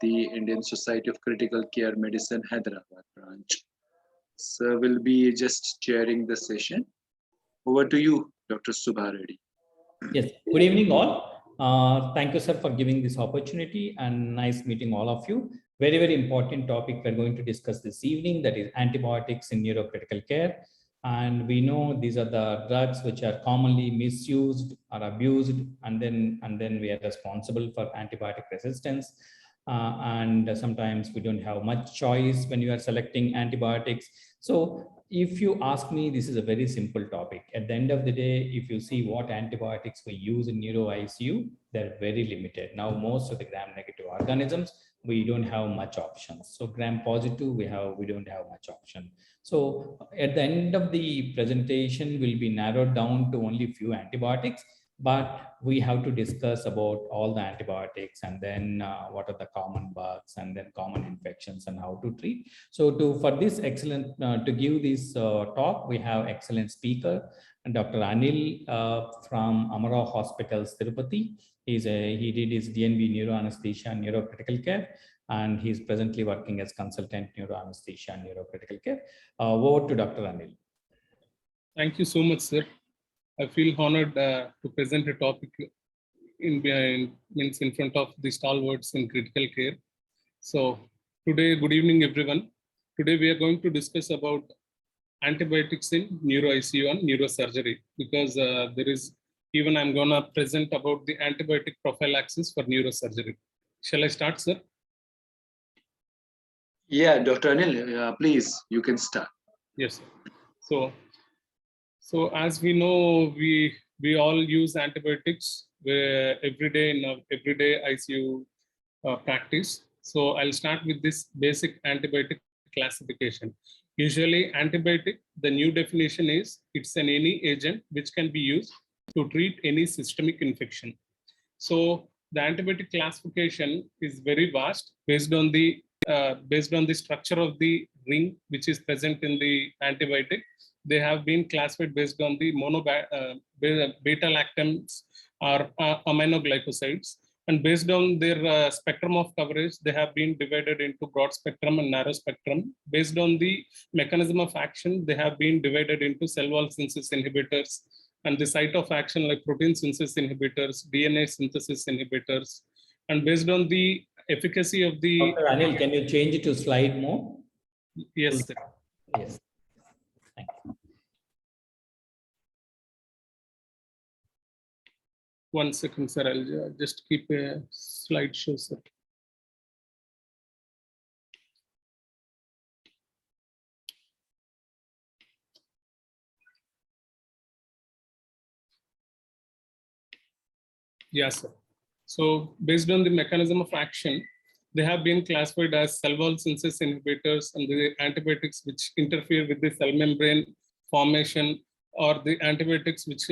the Indian Society of Critical Care Medicine, Hyderabad branch. Sir will be just chairing the session. Over to you, Dr. Subha Reddy. Yes, good evening all. Thank you, sir, for giving this opportunity and nice meeting all of you. Very, very important topic we're going to discuss this evening, that is antibiotics in neurocritical care. And we know these are the drugs which are commonly misused or abused, and then we are responsible for antibiotic resistance. And sometimes we don't have much choice when you are selecting antibiotics. So if you ask me, this is a very simple topic. At the end of the day, if you see what antibiotics we use in NeuroICU, they're very limited. Now, most of the gram-negative organisms, we don't have much options. So gram-positive, we don't have much option. So at the end of the presentation will be narrowed down to only few antibiotics, but we have to discuss about all the antibiotics and then what are the common bugs and then common infections and how to treat. So for this excellent, to give this talk, we have excellent speaker, Dr. Anil from Amara Hospitals, Tirupati. He did his DNB neuroanesthesia and neurocritical care, and he's presently working as consultant neuroanesthesia and neurocritical care. Over to Dr. Anil. Thank you so much, sir. I feel honored to present a topic in front of the stalwarts in critical care. So today, good evening, everyone. Today we are going to discuss about antibiotics in NeuroICU and neurosurgery, because I'm gonna present about the antibiotic prophylaxis for neurosurgery. Shall I start, sir? Yeah, Dr. Anil, please, you can start. Yes, sir. So as we know, we all use antibiotics every day in our everyday ICU practice. So I'll start with this basic antibiotic classification. Usually antibiotic, the new definition is it's any agent which can be used to treat any systemic infection. So the antibiotic classification is very vast based on the structure of the ring which is present in the antibiotic. They have been classified based on the beta-lactams or aminoglycosides. And based on their spectrum of coverage, they have been divided into broad spectrum and narrow spectrum. Based on the mechanism of action, they have been divided into cell wall synthesis inhibitors and the site of action like protein synthesis inhibitors, DNA synthesis inhibitors. And based on the efficacy of the... Dr. Anil, can you change it to slide more? Yes, sir. Yes. Thank you. One second, sir. I'll just keep a slideshow, sir. Yes, sir. So based on the mechanism of action, they have been classified as cell wall synthesis inhibitors and the antibiotics which interfere with the cell membrane formation, or the antibiotics which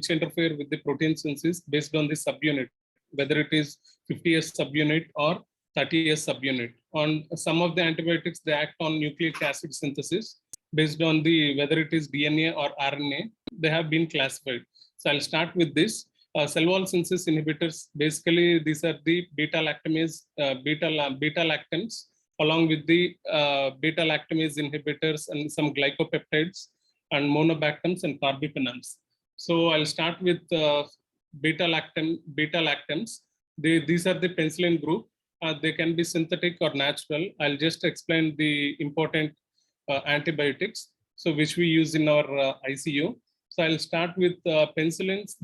interfere with the protein synthesis based on the subunit, whether it is 50S subunit or 30S subunit. On some of the antibiotics, they act on nucleic acid synthesis based on the whether it is DNA or RNA. They have been classified. So I'll start with this. Cell wall synthesis inhibitors, basically these are the beta-lactamase, beta-lactams, along with the beta-lactamase inhibitors and some glycopeptides and monobactams and carbapenems. So I'll start with beta-lactams. These are the penicillin group. They can be synthetic or natural. I'll just explain the important antibiotics, so which we use in our ICU. So I'll start with penicillins.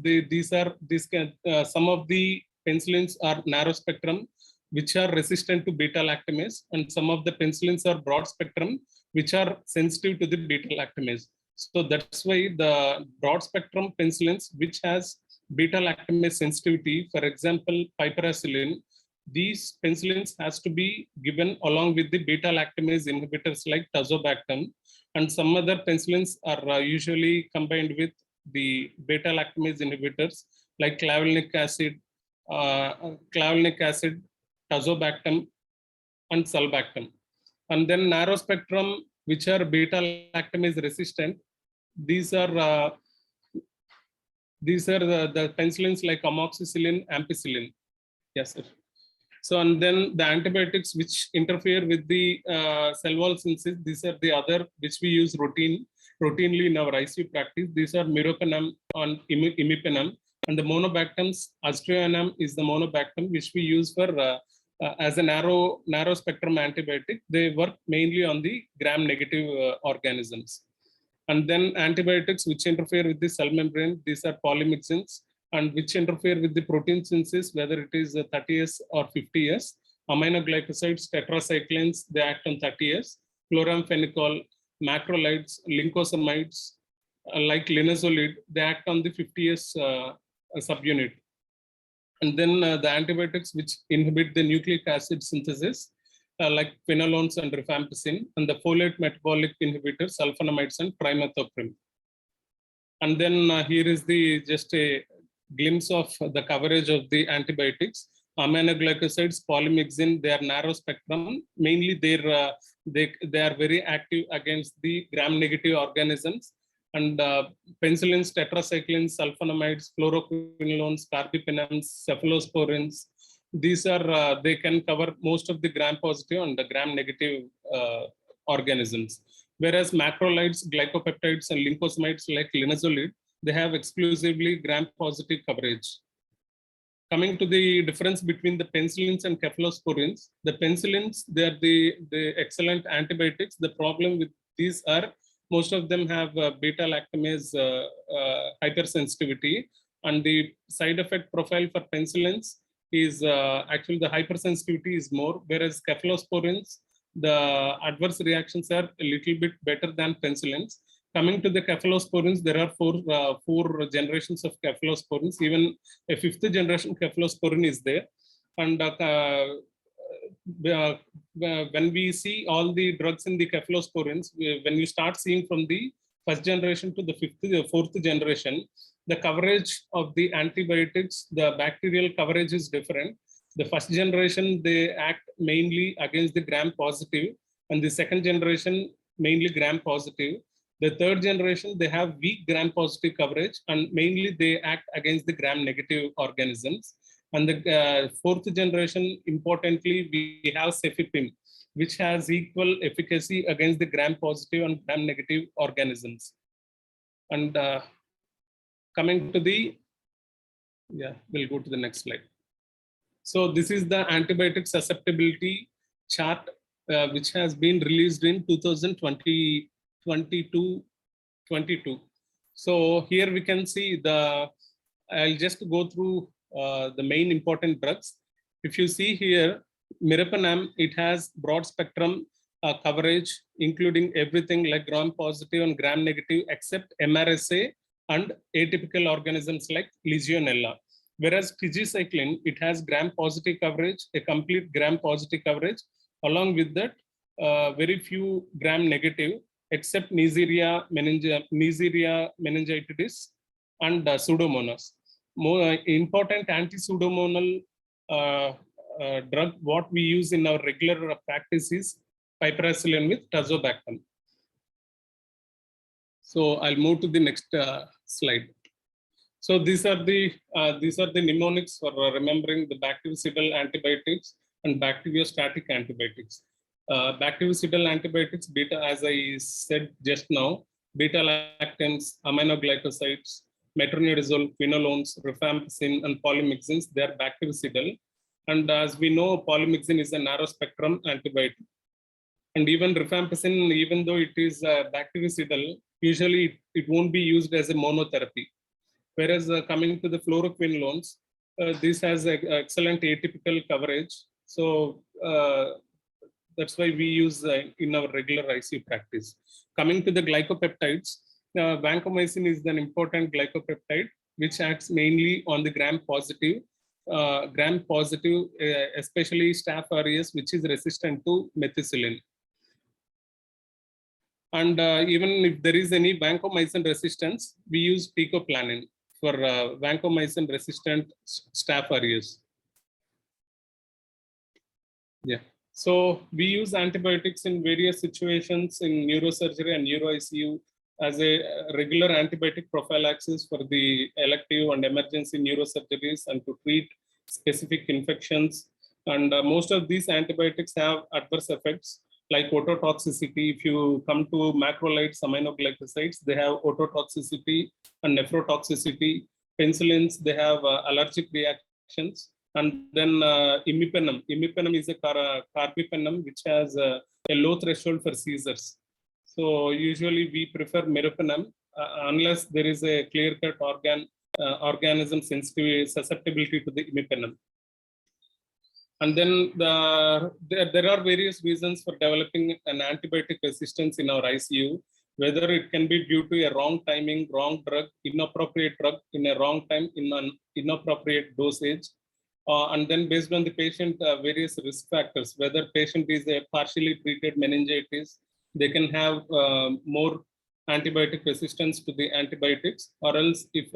Some of the penicillins are narrow spectrum, which are resistant to beta-lactamase, and some of the penicillins are broad spectrum, which are sensitive to the beta-lactamase. So that's why the broad spectrum penicillins, which has beta-lactamase sensitivity, for example, piperacillin, these penicillins has to be given along with the beta-lactamase inhibitors like tazobactam, and some other penicillins are usually combined with the beta-lactamase inhibitors like clavulanic acid, tazobactam, and sulbactam. And then narrow spectrum, which are beta-lactamase resistant, these are the penicillins like amoxicillin, ampicillin. Yes, sir. So, and then the antibiotics which interfere with the cell wall synthesis, these are the other which we use routinely in our ICU practice. These are meropenem and imipenem, and the monobactams, aztreonam is the monobactam which we use for as a narrow spectrum antibiotic. They work mainly on the gram-negative organisms. And then antibiotics which interfere with the cell membrane, these are polymyxins, and which interfere with the protein synthesis, whether it is 30S or 50S. Aminoglycosides, tetracyclines, they act on 30S. Chloramphenicol, macrolides, lincosamides, like linezolid, they act on the 50S subunit. And then the antibiotics which inhibit the nucleic acid synthesis, like quinolones and rifampicin, and the folate metabolic inhibitors, sulfonamides and trimethoprim. And then here is the just a glimpse of the coverage of the antibiotics. Aminoglycosides, polymyxin, they are narrow spectrum. Mainly they are very active against the gram-negative organisms. And penicillins, tetracyclines, sulfonamides, fluoroquinolones, carbapenems, cephalosporins, these are, they can cover most of the gram-positive and the gram-negative organisms. Whereas macrolides, glycopeptides, and lincosamides like linezolid, they have exclusively gram-positive coverage. Coming to the difference between the penicillins and cephalosporins, the penicillins, they are the excellent antibiotics. The problem with these are most of them have beta-lactamase hypersensitivity, and the side effect profile for penicillins is actually the hypersensitivity is more, whereas cephalosporins, the adverse reactions are a little bit better than penicillins. Coming to the cephalosporins, there are four generations of cephalosporins. Even a fifth generation cephalosporin is there. And when we see all the drugs in the cephalosporins, when you start seeing from the first generation to the fourth generation, the coverage of the antibiotics, the bacterial coverage is different. The first generation, they act mainly against the gram-positive, and the second generation, mainly gram-positive. The third generation, they have weak gram-positive coverage, and mainly they act against the gram-negative organisms. And the fourth generation, importantly, we have cefepime, which has equal efficacy against the gram-positive and gram-negative organisms. And coming to the, we'll go to the next slide. So this is the antibiotic susceptibility chart, which has been released in 2022. So here we can see I'll just go through the main important drugs. If you see here, meropenem, it has broad spectrum coverage, including everything like gram-positive and gram-negative, except MRSA and atypical organisms like Legionella. Whereas tigecycline, it has gram-positive coverage, a complete gram-positive coverage. Along with that, very few gram-negative, except Neisseria meningitidis and Pseudomonas. More important anti-pseudomonal drug, what we use in our regular practice is piperacillin with tazobactam. So I'll move to the next slide. So these are the mnemonics for remembering the bactericidal antibiotics and bacteriostatic antibiotics. Bactericidal antibiotics, beta, as I said just now, beta-lactams, aminoglycosides, metronidazole, quinolones, rifampicin, and polymyxins, they are bactericidal. And as we know, polymyxin is a narrow spectrum antibiotic. And even rifampicin, even though it is bactericidal, usually it won't be used as a monotherapy. Whereas coming to the fluoroquinolones, this has excellent atypical coverage. So that's why we use in our regular ICU practice. Coming to the glycopeptides, vancomycin is an important glycopeptide, which acts mainly on the gram-positive, especially Staph aureus, which is resistant to methicillin. And even if there is any vancomycin resistance, we use picoplanin for vancomycin resistant Staph aureus. So we use antibiotics in various situations in neurosurgery and NeuroICU as a regular antibiotic prophylaxis for the elective and emergency neurosurgeries and to treat specific infections. And most of these antibiotics have adverse effects like ototoxicity. If you come to macrolides, aminoglycosides, they have ototoxicity and nephrotoxicity. Penicillins, they have allergic reactions. And then imipenem. Imipenem is a carbapenem which has a low threshold for seizures. So usually we prefer meropenem unless there is a clear-cut organism susceptibility to the imipenem. And then there are various reasons for developing an antibiotic resistance in our ICU, whether it can be due to a wrong timing, wrong drug, inappropriate drug in a wrong time, in an inappropriate dosage. And then based on the patient, various risk factors, whether patient is a partially treated meningitis, they can have more antibiotic resistance to the antibiotics, or else if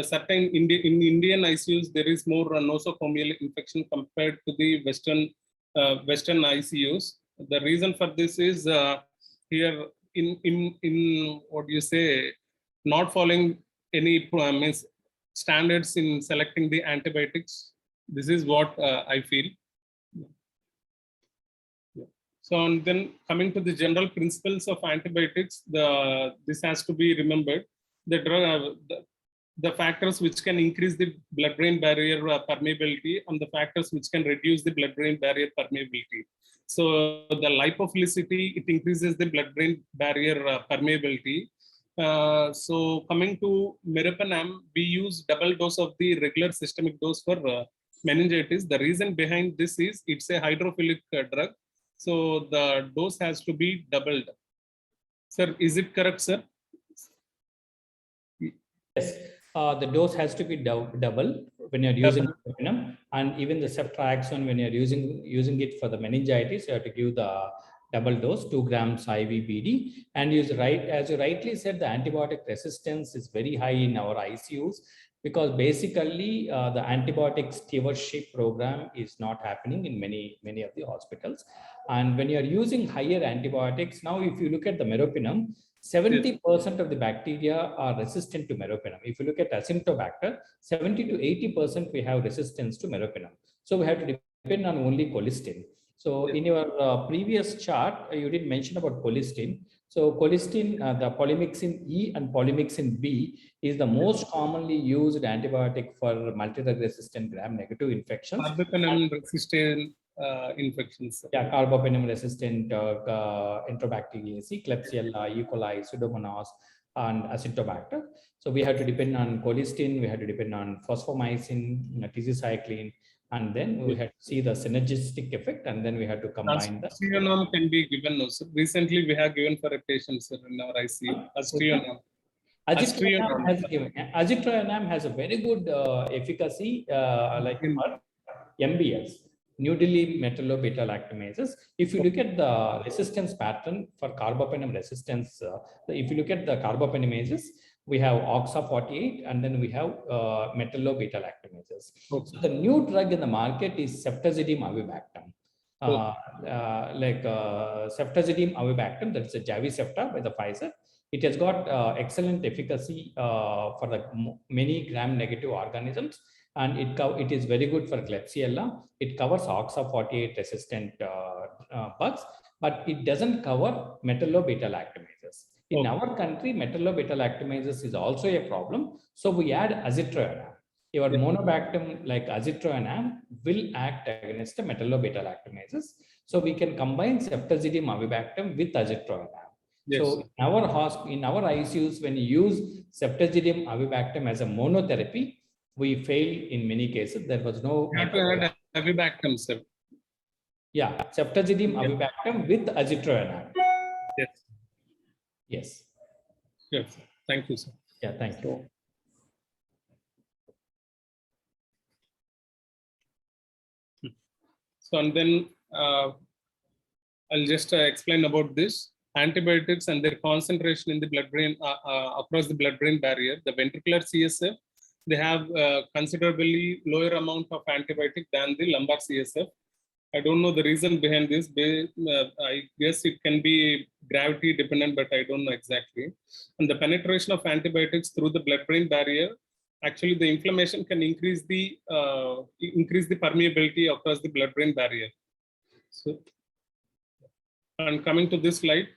certain in Indian ICUs, there is more nosocomial infection compared to the Western ICUs. The reason for this is here in what you say, not following any standards in selecting the antibiotics. This is what I feel. So, and then coming to the general principles of antibiotics, this has to be remembered. The factors which can increase the blood-brain barrier permeability and the factors which can reduce the blood-brain barrier permeability. So the lipophilicity, it increases the blood-brain barrier permeability. So coming to meropenem, we use double dose of the regular systemic dose for meningitis. The reason behind this is it's a hydrophilic drug. So the dose has to be doubled. Sir, is it correct, sir? Yes. The dose has to be double when you're using meropenem, and even the ceftriaxone, when you're using it for the meningitis, you have to give the double dose, 2 grams IV BD. And as you rightly said, the antibiotic resistance is very high in our ICUs because basically the antibiotic stewardship program is not happening in many of the hospitals. And when you're using higher antibiotics, now if you look at the meropenem, 70% of the bacteria are resistant to meropenem. If you look at Acinetobacter, 70 to 80% we have resistance to meropenem. So we have to depend on only colistin. So in your previous chart, you did mention about colistin. So colistin, the polymyxin E and polymyxin B is the most commonly used antibiotic for multi-drug resistant gram-negative infections. Carbapenem resistant infections. Yeah, carbapenem resistant Enterobacteriaceae, Klebsiella, E. coli, Pseudomonas, and Acinetobacter. So we have to depend on colistin, we have to depend on phosphomycin, tizicycline, and then we have to see the synergistic effect, and then we have to combine the. Aztreonam can be given also. Recently, we have given for a patient, sir, in our ICU. Aztreonam. Azithromycin has a very good efficacy, like MBS, New Delhi metallo-beta-lactamases. If you look at the resistance pattern for carbapenem resistance, if you look at the carbapenemases, we have OXA48 and then we have metallo-beta-lactamases. Okay. So the new drug in the market is ceftazidime avibactam. Ceftazidime avibactam, that's a Javisepta by the Pfizer. It has got excellent efficacy for the many gram-negative organisms. And it is very good for Klebsiella. It covers OXA48 resistant bugs, but it doesn't cover metallo-beta-lactamases. In our country, metallo-beta-lactamases is also a problem. So we add azithromycin. Your monobactam like azithromycin will act against the metallo-beta-lactamases. So we can combine ceftazidime avibactam with azithromycin. Yes. So in our ICUs, when you use ceftazidime avibactam as a monotherapy, we failed in many cases. There was no. You have to add avibactam, sir. Yeah, ceftazidime avibactam with azithromycin. Yes. Yes. Yes. Thank you, sir. Yeah, thank you. So, and then I'll just explain about this. Antibiotics and their concentration in the blood-brain across the blood-brain barrier. The ventricular CSF, they have considerably lower amount of antibiotic than the lumbar CSF. I don't know the reason behind this. I guess it can be gravity dependent, but I don't know exactly. And the penetration of antibiotics through the blood-brain barrier Actually, the inflammation can increase the permeability across the blood-brain barrier. So, and coming to this slide,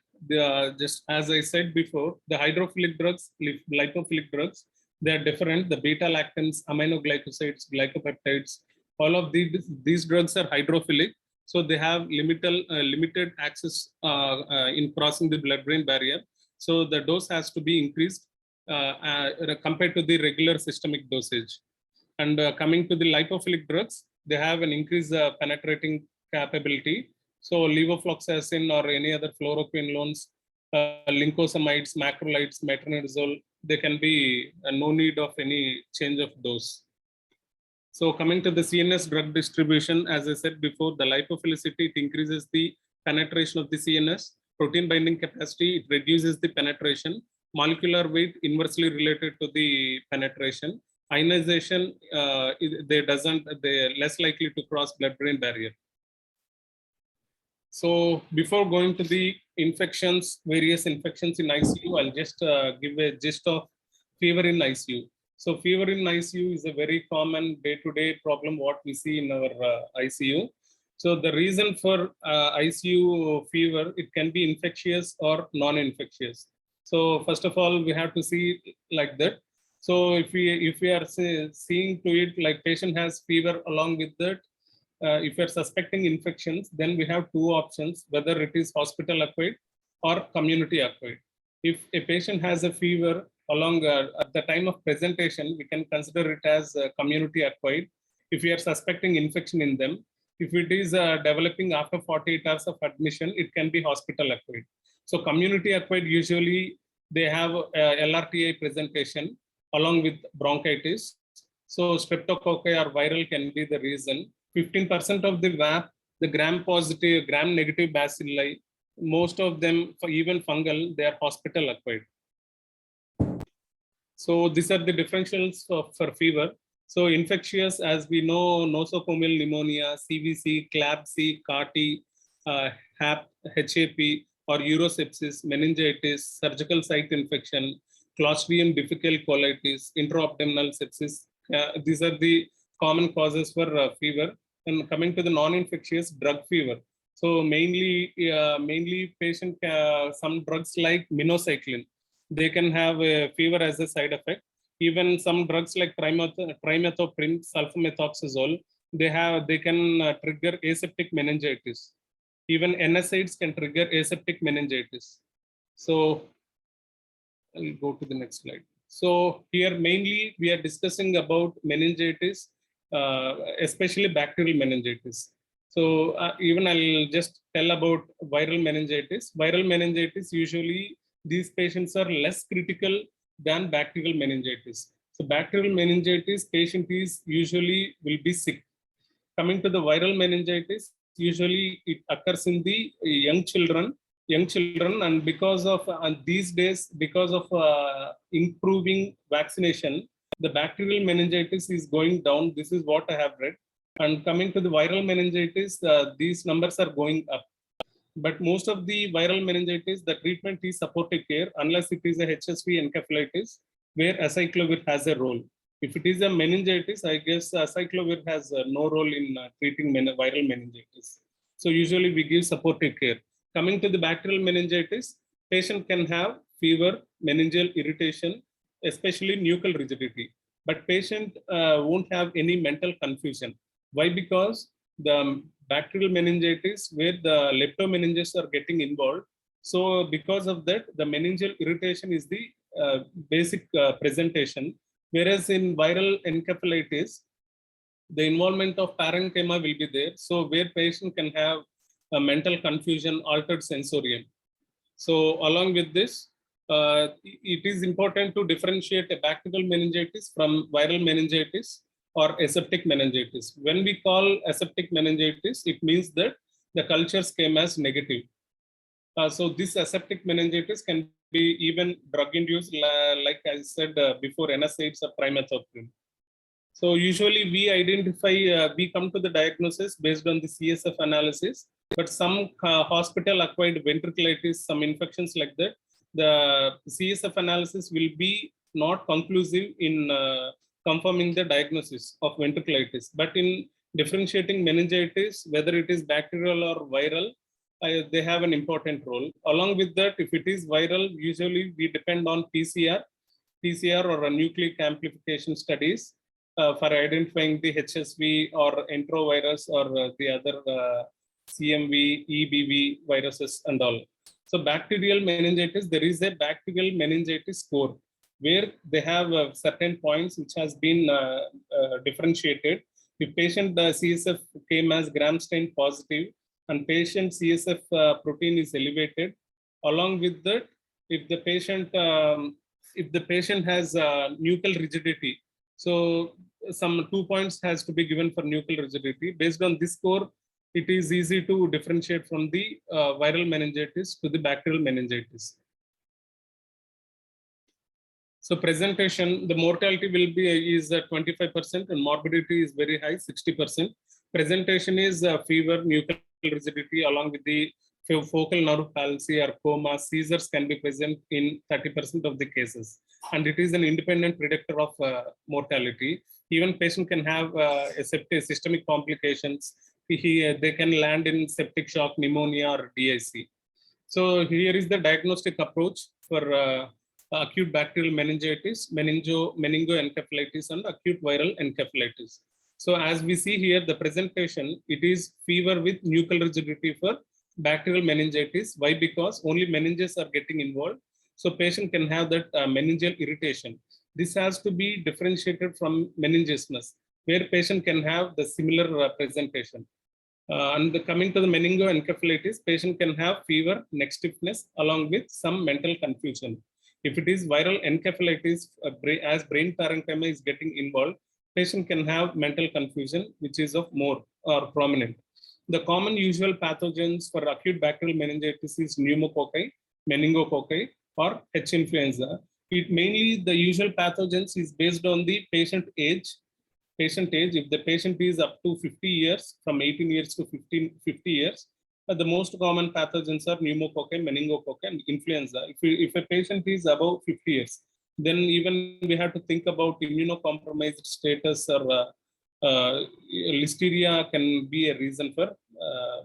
just as I said before, the hydrophilic drugs, lipophilic drugs, they are different. The beta-lactams, aminoglycosides, glycopeptides, all of these drugs are hydrophilic. So they have limited access in crossing the blood-brain barrier. So the dose has to be increased compared to the regular systemic dosage. And coming to the lipophilic drugs, they have an increased penetrating capability. So levofloxacin or any other fluoroquinolones, lincosamides, macrolides, metronidazole, they can be no need of any change of dose. So coming to the CNS drug distribution, as I said before, the lipophilicity, it increases the penetration of the CNS. Protein binding capacity, it reduces the penetration. Molecular weight inversely related to the penetration. Ionization, they're less likely to cross blood-brain barrier. So before going to the infections, various infections in ICU, I'll just give a gist of fever in ICU. So fever in ICU is a very common day-to-day problem what we see in our ICU. So the reason for ICU fever, it can be infectious or non-infectious. So first of all, we have to see like that. So if we are seeing to it like patient has fever along with that, if you're suspecting infections, then we have two options, whether it is hospital acquired or community acquired. If a patient has a fever along at the time of presentation, we can consider it as community acquired. If we are suspecting infection in them, if it is developing after 48 hours of admission, it can be hospital acquired. So community acquired, usually they have LRTI presentation along with bronchitis. So streptococci or viral can be the reason. 15% of the VAP, the gram-positive, gram-negative bacilli, most of them, even fungal, they are hospital acquired. So these are the differentials for fever. So infectious, as we know, nosocomial pneumonia, CVC, CLABC, CAR-T, HAP, or urosepsis, meningitis, surgical site infection, Clostridium difficile colitis, intraabdominal sepsis. These are the common causes for fever. And coming to the non-infectious, drug fever. So mainly patient, some drugs like minocycline, they can have a fever as a side effect. Even some drugs like trimethoprim, sulfamethoxazole, they can trigger aseptic meningitis. Even NSAIDs can trigger aseptic meningitis. So I'll go to the next slide. So here mainly we are discussing about meningitis, especially bacterial meningitis. So even I'll just tell about viral meningitis. Viral meningitis, usually these patients are less critical than bacterial meningitis. So bacterial meningitis patient is usually will be sick. Coming to the viral meningitis, usually it occurs in the young children, and because of these days, because of improving vaccination, the bacterial meningitis is going down. This is what I have read. And coming to the viral meningitis, these numbers are going up. But most of the viral meningitis, the treatment is supportive care, unless it is a HSV encephalitis, where acyclovir has a role. If it is a meningitis, I guess acyclovir has no role in treating viral meningitis. So usually we give supportive care. Coming to the bacterial meningitis, patient can have fever, meningeal irritation, especially nuchal rigidity. But patient won't have any mental confusion. Why? Because the bacterial meningitis, where the leptomeninges are getting involved. So because of that, the meningeal irritation is the basic presentation. Whereas in viral encephalitis, the involvement of parenchyma will be there. So where patient can have a mental confusion, altered sensorium. So along with this, it is important to differentiate a bacterial meningitis from viral meningitis or aseptic meningitis. When we call aseptic meningitis, it means that the cultures came as negative. So this aseptic meningitis can be even drug-induced, like I said before, NSAIDs or trimethoprim. So usually we identify, we come to the diagnosis based on the CSF analysis, but some hospital-acquired ventriculitis, some infections like that, the CSF analysis will be not conclusive in confirming the diagnosis of ventriculitis. But in differentiating meningitis, whether it is bacterial or viral, they have an important role. Along with that, if it is viral, usually we depend on PCR or nucleic amplification studies for identifying the HSV or enterovirus or the other CMV, EBV viruses and all. So bacterial meningitis, there is a bacterial meningitis score where they have certain points which has been differentiated. If patient CSF came as gram stain positive and patient CSF protein is elevated, along with that, if the patient has nuchal rigidity, so some 2 points has to be given for nuchal rigidity. Based on this score, it is easy to differentiate from the viral meningitis to the bacterial meningitis. So presentation, the mortality will be is 25% and morbidity is very high, 60%. Presentation is fever, nuchal rigidity, along with the focal nerve palsy or coma. Seizures can be present in 30% of the cases, and it is an independent predictor of mortality. Even patient can have systemic complications. They can land in septic shock, pneumonia, or DIC. So here is the diagnostic approach for acute bacterial meningitis, meningoencephalitis, and acute viral encephalitis. So as we see here, the presentation, it is fever with nuchal rigidity for bacterial meningitis. Why? Because only meninges are getting involved. So patient can have that meningeal irritation. This has to be differentiated from meningismus, where patient can have the similar presentation. And coming to the meningoencephalitis, patient can have fever, neck stiffness, along with some mental confusion. If it is viral encephalitis, as brain parenchyma is getting involved, patient can have mental confusion, which is of more or prominent. The common usual pathogens for acute bacterial meningitis is pneumococci, meningococci, or H. influenza. It mainly, the usual pathogens is based on the patient age. If the patient is up to 50 years, from 18 years to 50 years, the most common pathogens are pneumococci, meningococci, and influenza. If a patient is above 50 years, then even we have to think about immunocompromised status, or listeria can be a reason for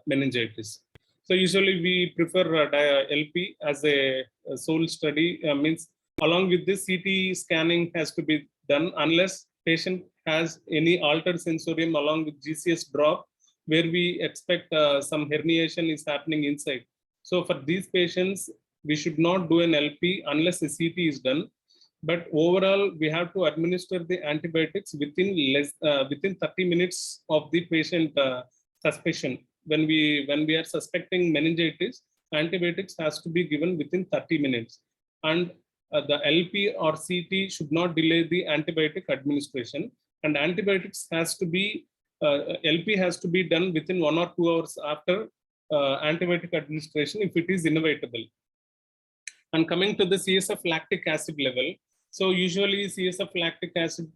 meningitis. So usually we prefer LP as a sole study. Means along with this, CT scanning has to be done unless patient has any altered sensorium along with GCS drop, where we expect some herniation is happening inside. So for these patients, we should not do an LP unless a CT is done. But overall, we have to administer the antibiotics within 30 minutes of the patient suspicion. When we are suspecting meningitis, antibiotics has to be given within 30 minutes. And the LP or CT should not delay the antibiotic administration. And antibiotics has to be, LP has to be done within 1 or 2 hours after antibiotic administration if it is inevitable. And coming to the CSF lactic acid level, so usually CSF lactic acid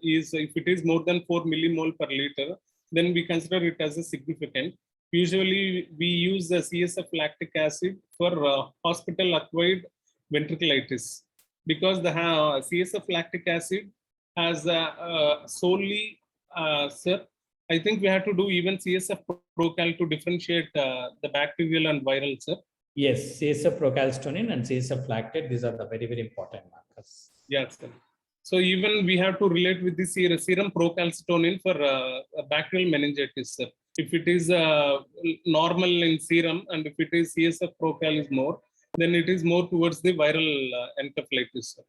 is, if it is more than 4 millimole per liter, then we consider it as a significant. Usually we use the CSF lactic acid for hospital-acquired ventriculitis, because the CSF lactic acid has solely, sir, I think we have to do even CSF procal to differentiate the bacterial and viral, sir. Yes, CSF procalcitonin and CSF lactate, these are the very, very important markers. Yes, sir. So even we have to relate with the serum procalcitonin for bacterial meningitis, sir. If it is normal in serum and if it is CSF procal is more, then it is more towards the viral encephalitis, sir.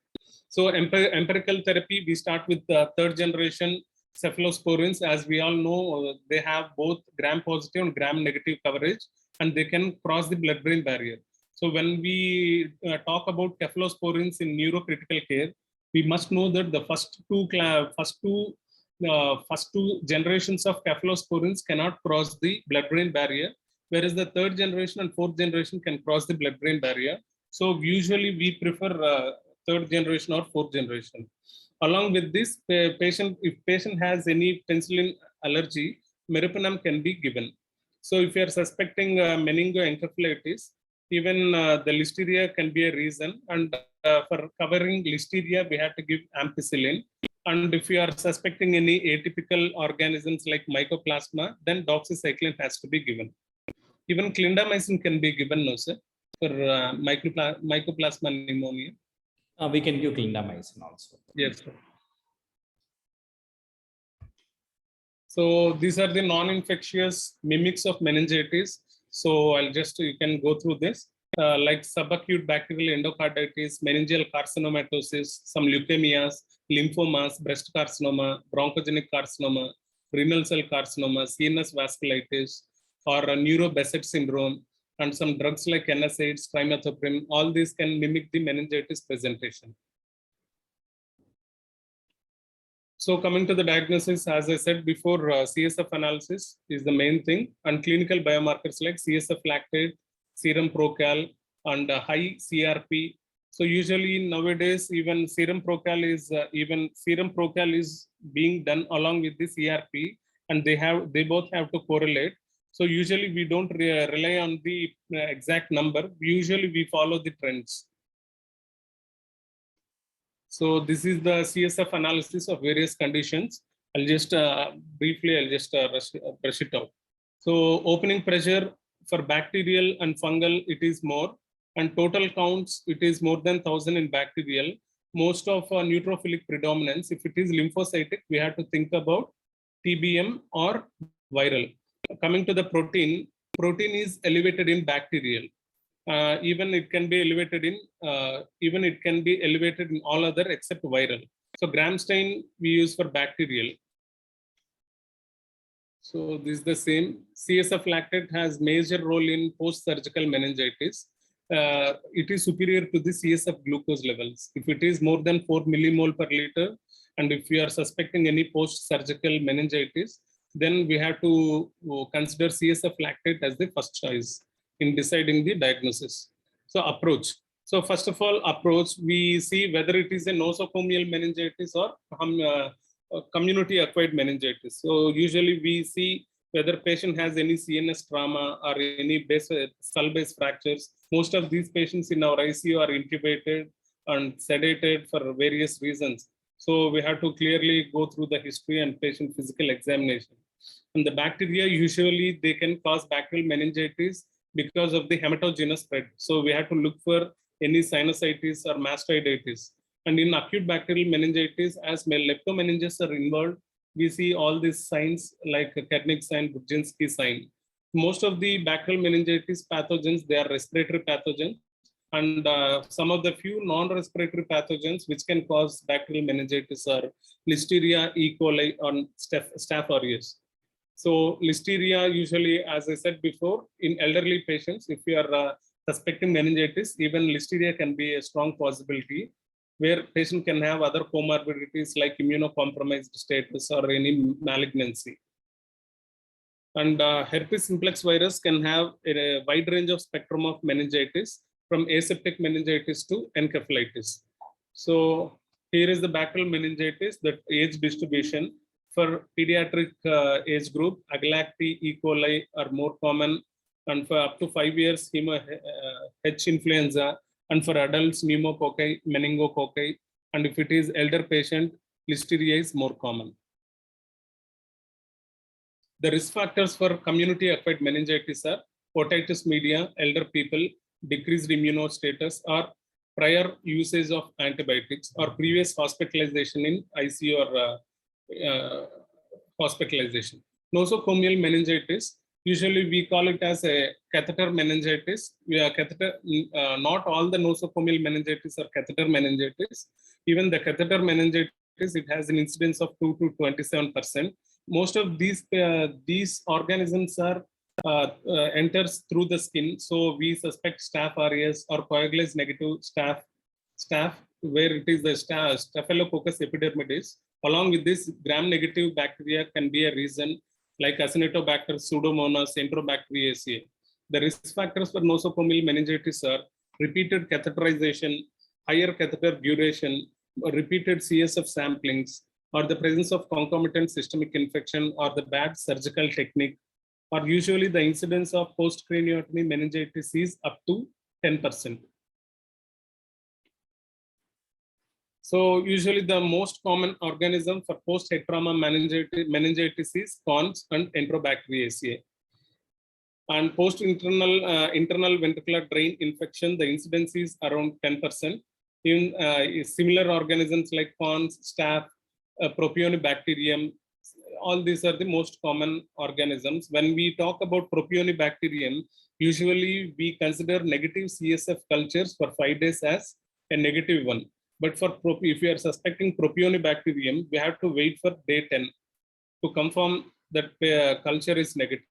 So empirical therapy, we start with third generation cephalosporins. As we all know, they have both gram-positive and gram-negative coverage, and they can cross the blood-brain barrier. So when we talk about cephalosporins in neurocritical care, we must know that the first two generations of cephalosporins cannot cross the blood-brain barrier, whereas the third generation and fourth generation can cross the blood-brain barrier. So usually we prefer third generation or fourth generation. Along with this, if patient has any penicillin allergy, meropenem can be given. So if you are suspecting meningoencephalitis, even the listeria can be a reason. And for covering listeria, we have to give ampicillin. And if you are suspecting any atypical organisms like mycoplasma, then doxycycline has to be given. Even clindamycin can be given, no, sir, for mycoplasma pneumonia. We can give clindamycin also. Yes, sir. So these are the non-infectious mimics of meningitis. So you can go through this. Like subacute bacterial endocarditis, meningeal carcinomatosis, some leukemias, lymphomas, breast carcinoma, bronchogenic carcinoma, renal cell carcinoma, CNS vasculitis, or neuro-Behcet syndrome, and some drugs like NSAIDs, trimethoprim, all these can mimic the meningitis presentation. So coming to the diagnosis, as I said before, CSF analysis is the main thing, and clinical biomarkers like CSF lactate, serum procal, and high CRP. So usually nowadays, even serum procal is being done along with the CRP, and they both have to correlate. So usually we don't rely on the exact number. Usually we follow the trends. So this is the CSF analysis of various conditions. I'll just briefly brush it out. So opening pressure for bacterial and fungal, it is more, and total counts, it is more than 1,000 in bacterial. Most of neutrophilic predominance, if it is lymphocytic, we have to think about TBM or viral. Coming to the protein is elevated in bacterial. Even it can be elevated in all other except viral. So gram stain we use for bacterial. So this is the same. CSF lactate has major role in post-surgical meningitis. It is superior to the CSF glucose levels. If it is more than 4 millimole per liter, and if we are suspecting any post-surgical meningitis, then we have to consider CSF lactate as the first choice in deciding the diagnosis. So approach. So first of all, we see whether it is a nosocomial meningitis or community acquired meningitis. So usually we see whether patient has any CNS trauma or any skull base fractures. Most of these patients in our ICU are intubated and sedated for various reasons. So we have to clearly go through the history and patient physical examination. And the bacteria, usually they can cause bacterial meningitis because of the hematogenous spread. So we have to look for any sinusitis or mastoiditis. And in acute bacterial meningitis, as leptomeninges are involved, we see all these signs like Kernig sign, Brudzinski sign. Most of the bacterial meningitis pathogens, they are respiratory pathogens. And some of the few non-respiratory pathogens which can cause bacterial meningitis are Listeria, E. coli, and Staph aureus. So Listeria usually, as I said before, in elderly patients, if you are suspecting meningitis, even Listeria can be a strong possibility, where patient can have other comorbidities like immunocompromised status or any malignancy. And herpes simplex virus can have a wide range of spectrum of meningitis, from aseptic meningitis to encephalitis. So here is the bacterial meningitis, the age distribution. For pediatric age group, Agalacti, E. coli are more common, and for up to 5 years, H. influenza, and for adults, pneumococci, meningococci, and if it is elder patient, Listeria is more common. The risk factors for community acquired meningitis are otitis media, elder people, decreased immunostatus, or prior usage of antibiotics, or previous hospitalization in ICU or hospitalization. Nosocomial meningitis, usually we call it as a catheter meningitis. Not all the nosocomial meningitis are catheter meningitis. Even the catheter meningitis, it has an incidence of 2 to 27%. Most of these organisms are enters through the skin. So we suspect Staph aureus or coagulase negative staph, where it is the Staphylococcus epidermidis. Along with this, gram-negative bacteria can be a reason, like Acinetobacter, Pseudomonas, Enterobacteriaceae. The risk factors for nosocomial meningitis are repeated catheterization, higher catheter duration, repeated CSF samplings, or the presence of concomitant systemic infection, or the bad surgical technique, or usually the incidence of post-craniotomy meningitis is up to 10%. So usually the most common organism for post-head trauma meningitis is cons and Enterobacteriaceae. And post-internal ventricular drain infection, the incidence is around 10%. In similar organisms like cons, staph, propionibacterium, all these are the most common organisms. When we talk about propionibacterium, usually we consider negative CSF cultures for 5 days as a negative one. But for if you are suspecting propionibacterium, we have to wait for day 10 to confirm that culture is negative.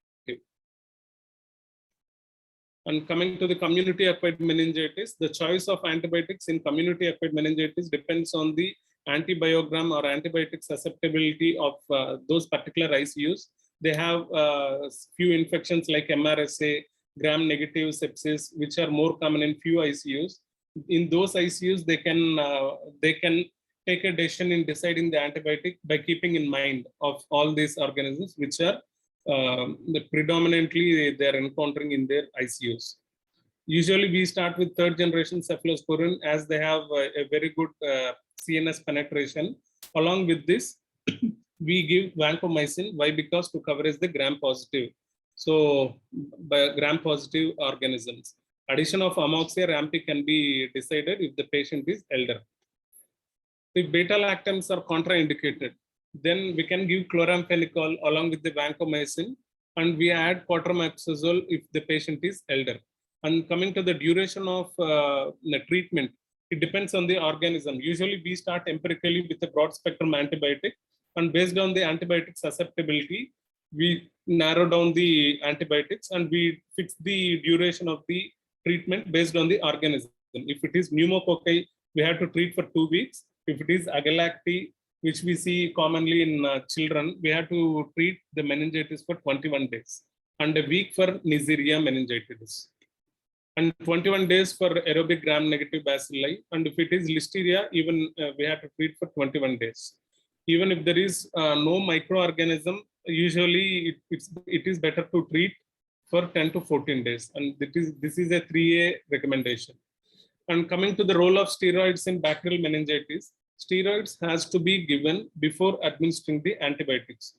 And coming to the community-acquired meningitis, the choice of antibiotics in community-acquired meningitis depends on the antibiogram or antibiotic susceptibility of those particular ICUs. They have few infections like MRSA, gram-negative sepsis, which are more common in few ICUs. In those ICUs, they can take a decision in deciding the antibiotic by keeping in mind of all these organisms, which are predominantly they are encountering in their ICUs. Usually we start with third generation cephalosporin as they have a very good CNS penetration. Along with this, we give vancomycin. Why? Because to coverage the gram-positive. So by gram-positive organisms. Addition of amoxia rampy can be decided if the patient is elder. If beta-lactams are contraindicated, then we can give chloramphenicol along with the vancomycin, and we add quatermaxazole if the patient is elder. And coming to the duration of the treatment, it depends on the organism. Usually we start empirically with a broad spectrum antibiotic, and based on the antibiotic susceptibility, we narrow down the antibiotics and we fix the duration of the treatment based on the organism. If it is pneumococci, we have to treat for 2 weeks. If it is agalacti, which we see commonly in children, we have to treat the meningitis for 21 days and a week for Neisseria meningitis. And 21 days for aerobic gram-negative bacilli. And if it is Listeria, even we have to treat for 21 days. Even if there is no microorganism, usually it is better to treat for 10 to 14 days. And this is a 3A recommendation. And coming to the role of steroids in bacterial meningitis, steroids has to be given before administering the antibiotics.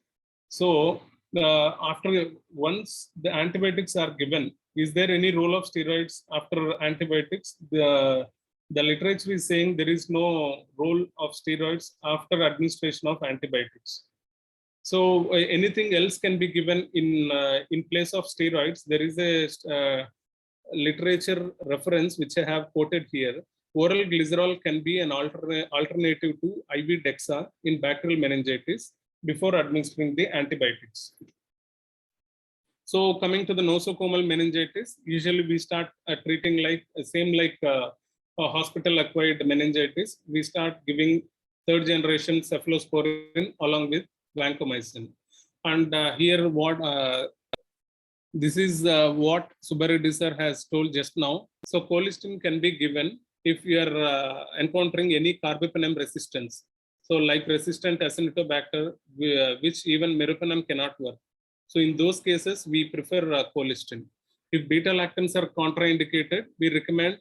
So once the antibiotics are given, is there any role of steroids after antibiotics? The literature is saying there is no role of steroids after administration of antibiotics. So anything else can be given in place of steroids. There is a literature reference which I have quoted here. Oral glycerol can be an alternative to IV Dexa in bacterial meningitis before administering the antibiotics. So coming to the nosocomial meningitis, usually we start treating like a hospital-acquired meningitis. We start giving third generation cephalosporin along with vancomycin. And here this is what Subbareddy sir has told just now. So colistin can be given if you are encountering any carbapenem resistance. So like resistant Acinetobacter, which even meropenem cannot work. So in those cases, we prefer colistin. If beta-lactams are contraindicated, we recommend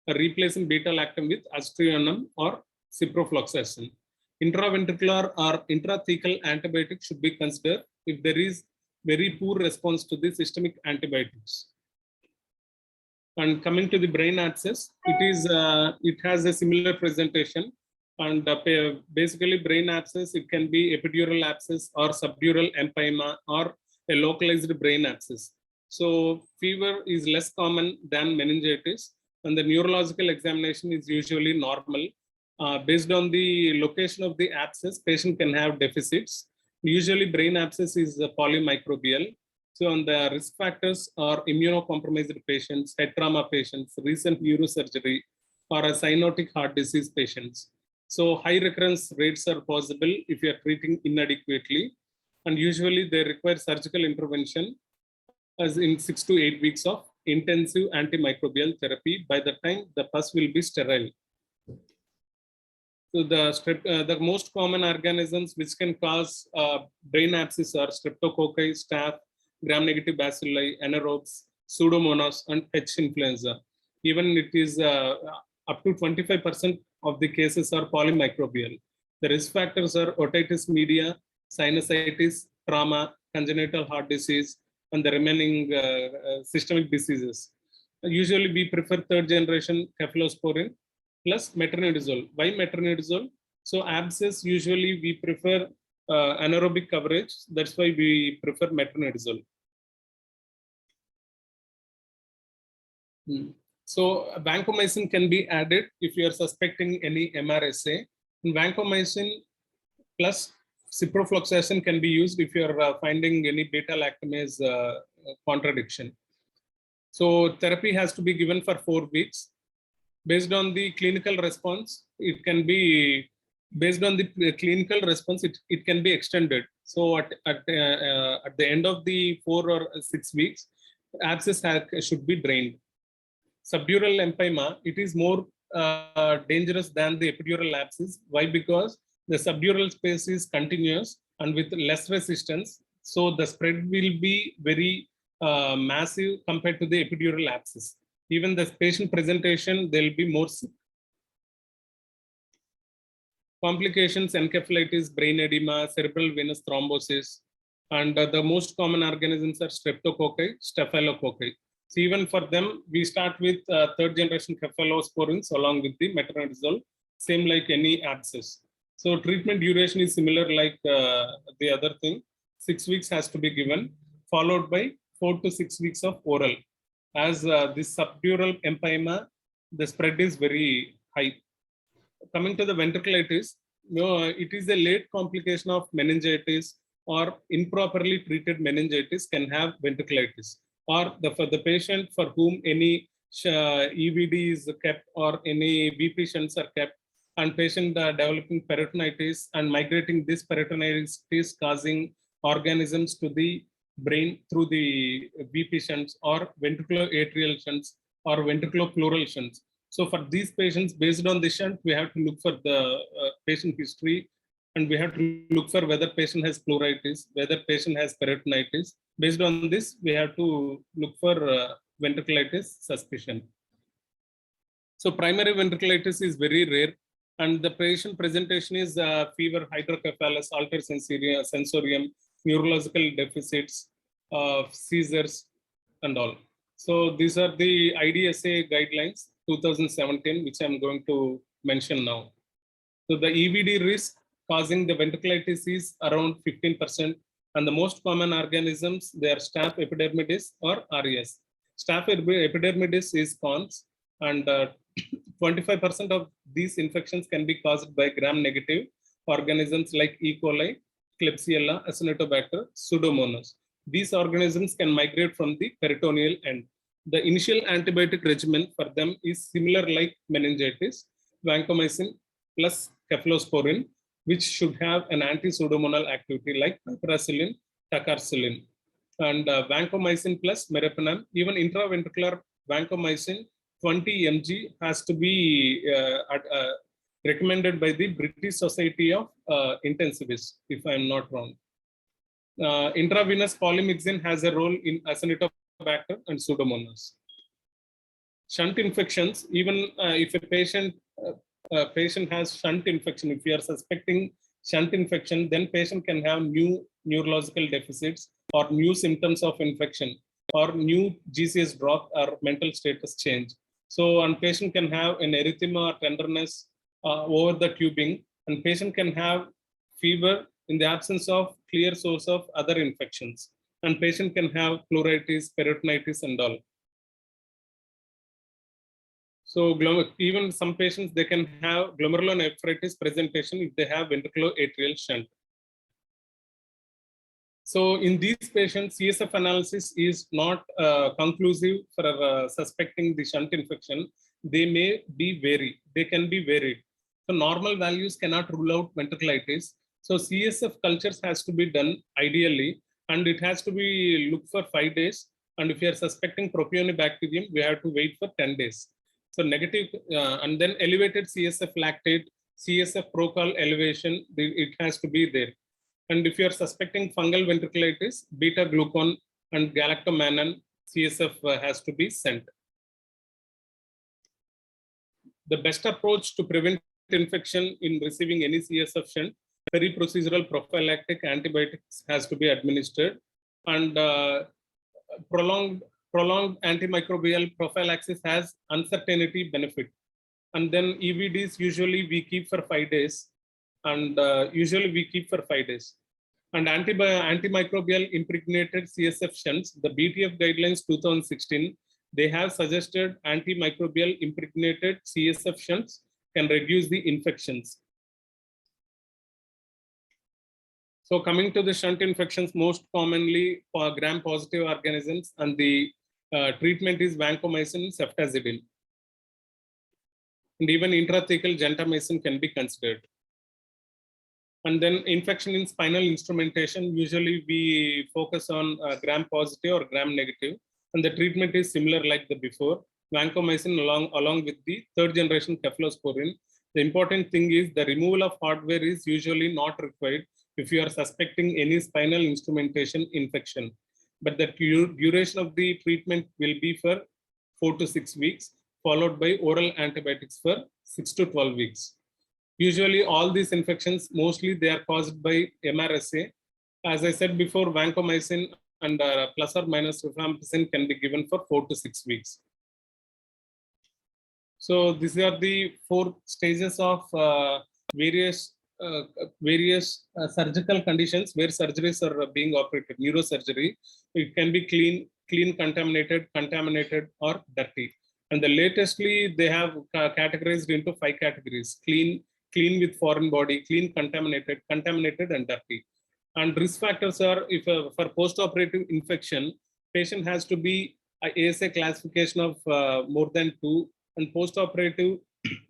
replacing beta-lactam with aztreonam or ciprofloxacin. Intraventricular or intrathecal antibiotics should be considered if there is very poor response to the systemic antibiotics. And coming to the brain abscess, it has a similar presentation. And basically brain abscess, it can be epidural abscess or subdural empyema or a localized brain abscess. So fever is less common than meningitis, and the neurological examination is usually normal. Based on the location of the abscess, patient can have deficits. Usually brain abscess is polymicrobial. So on the risk factors are immunocompromised patients, head trauma patients, recent neurosurgery, or a cyanotic heart disease patients. So high recurrence rates are possible if you are treating inadequately, and usually they require surgical intervention as in 6 to 8 weeks of intensive antimicrobial therapy. By the time the pus will be sterile. So the most common organisms which can cause brain abscess are streptococci, staph, gram-negative bacilli, anaerobes, pseudomonas, and H influenza. Even it is up to 25% of the cases are polymicrobial. The risk factors are otitis media, sinusitis, trauma, congenital heart disease, and the remaining systemic diseases. Usually we prefer third generation cephalosporin plus metronidazole. Why metronidazole? So abscess, usually we prefer anaerobic coverage. That's why we prefer metronidazole. So vancomycin can be added if you are suspecting any MRSA. And vancomycin plus ciprofloxacin can be used if you are finding any beta-lactamase contradiction. So therapy has to be given for 4 weeks. Based on the clinical response, it can be based on the clinical response, it can be extended. So at the end of the 4 or 6 weeks, abscess should be drained. Subdural empyema, it is more dangerous than the epidural abscess. Why? Because the subdural space is continuous and with less resistance. So the spread will be very massive compared to the epidural abscess. Even the patient presentation, they'll be more sick. Complications, encephalitis, brain edema, cerebral venous thrombosis, and the most common organisms are streptococci, staphylococci. So even for them, we start with third generation cephalosporins along with the metronidazole, same like any abscess. So treatment duration is similar like the other thing. 6 weeks has to be given, followed by 4 to 6 weeks of oral. As this subdural empyema, the spread is very high. Coming to the ventriculitis, it is a late complication of meningitis or improperly treated meningitis can have ventriculitis. Or for the patient for whom any EVD is kept or any BP shunts are kept, and patient developing peritonitis and migrating this peritonitis causing organisms to the brain through the BP shunts or ventriculoatrial shunts or ventriculopleural shunts. So for these patients, based on the shunt, we have to look for the patient history, and we have to look for whether patient has pleuritis, whether patient has peritonitis. Based on this, we have to look for ventriculitis suspicion. So primary ventriculitis is very rare, and the patient presentation is fever, hydrocephalus, altered sensorium, neurological deficits, seizures, and all. So these are the IDSA guidelines 2017, which I'm going to mention now. So the EVD risk causing the ventriculitis is around 15%, and the most common organisms, they are staph epidermidis or RES. Staph epidermidis is cons, and 25% of these infections can be caused by gram-negative organisms like E. coli, Klebsiella, Acinetobacter, Pseudomonas. These organisms can migrate from the peritoneal end. The initial antibiotic regimen for them is similar like meningitis, vancomycin plus cephalosporin, which should have an anti-pseudomonal activity like piperacillin, tacarcillin, and vancomycin plus meropenem. Even intraventricular vancomycin 20 mg has to be recommended by the British Society of Intensivists, if I'm not wrong. Intravenous polymyxin has a role in Acinetobacter and Pseudomonas. Shunt infections, even if a patient has shunt infection, if you are suspecting shunt infection, then patient can have new neurological deficits or new symptoms of infection or new GCS drop or mental status change. So, and patient can have an erythema or tenderness over the tubing, and patient can have fever in the absence of clear source of other infections, and patient can have pleuritis, peritonitis, and all. So even some patients, they can have glomerulonephritis presentation if they have ventriculoatrial shunt. So in these patients, CSF analysis is not conclusive for suspecting the shunt infection. They may be varied. They can be varied. So normal values cannot rule out ventriculitis. So CSF cultures has to be done ideally, and it has to be looked for 5 days. And if you are suspecting propionibacterium, we have to wait for 10 days. So negative, and then elevated CSF lactate, CSF procal elevation, it has to be there. And if you are suspecting fungal ventriculitis, beta glucan and galactomannan, CSF has to be sent. The best approach to prevent infection in receiving any CSF shunt, peri-procedural prophylactic antibiotics has to be administered, and prolonged antimicrobial prophylaxis has uncertainty benefit. And then EVDs usually we keep for 5 days, and And antimicrobial impregnated CSF shunts, the BTF guidelines 2016, they have suggested antimicrobial impregnated CSF shunts can reduce the infections. So coming to the shunt infections, most commonly gram-positive organisms, and the treatment is vancomycin, ceftazidime. And even intrathecal gentamicin can be considered. And then infection in spinal instrumentation, usually we focus on gram-positive or gram-negative, and the treatment is similar like the before, vancomycin along with the third generation cephalosporin. The important thing is the removal of hardware is usually not required if you are suspecting any spinal instrumentation infection. But the duration of the treatment will be for 4 to 6 weeks, followed by oral antibiotics for 6 to 12 weeks. Usually all these infections, mostly they are caused by MRSA. As I said before, vancomycin and plus or minus rifampicin can be given for 4 to 6 weeks. So these are the 4 stages of various surgical conditions where surgeries are being operated. Neurosurgery, it can be clean, contaminated, or dirty. And the latestly, they have categorized into 5 categories: clean with foreign body, clean, contaminated, and dirty. And risk factors are, if for post-operative infection, patient has to be a ASA classification of more than 2, and post-operative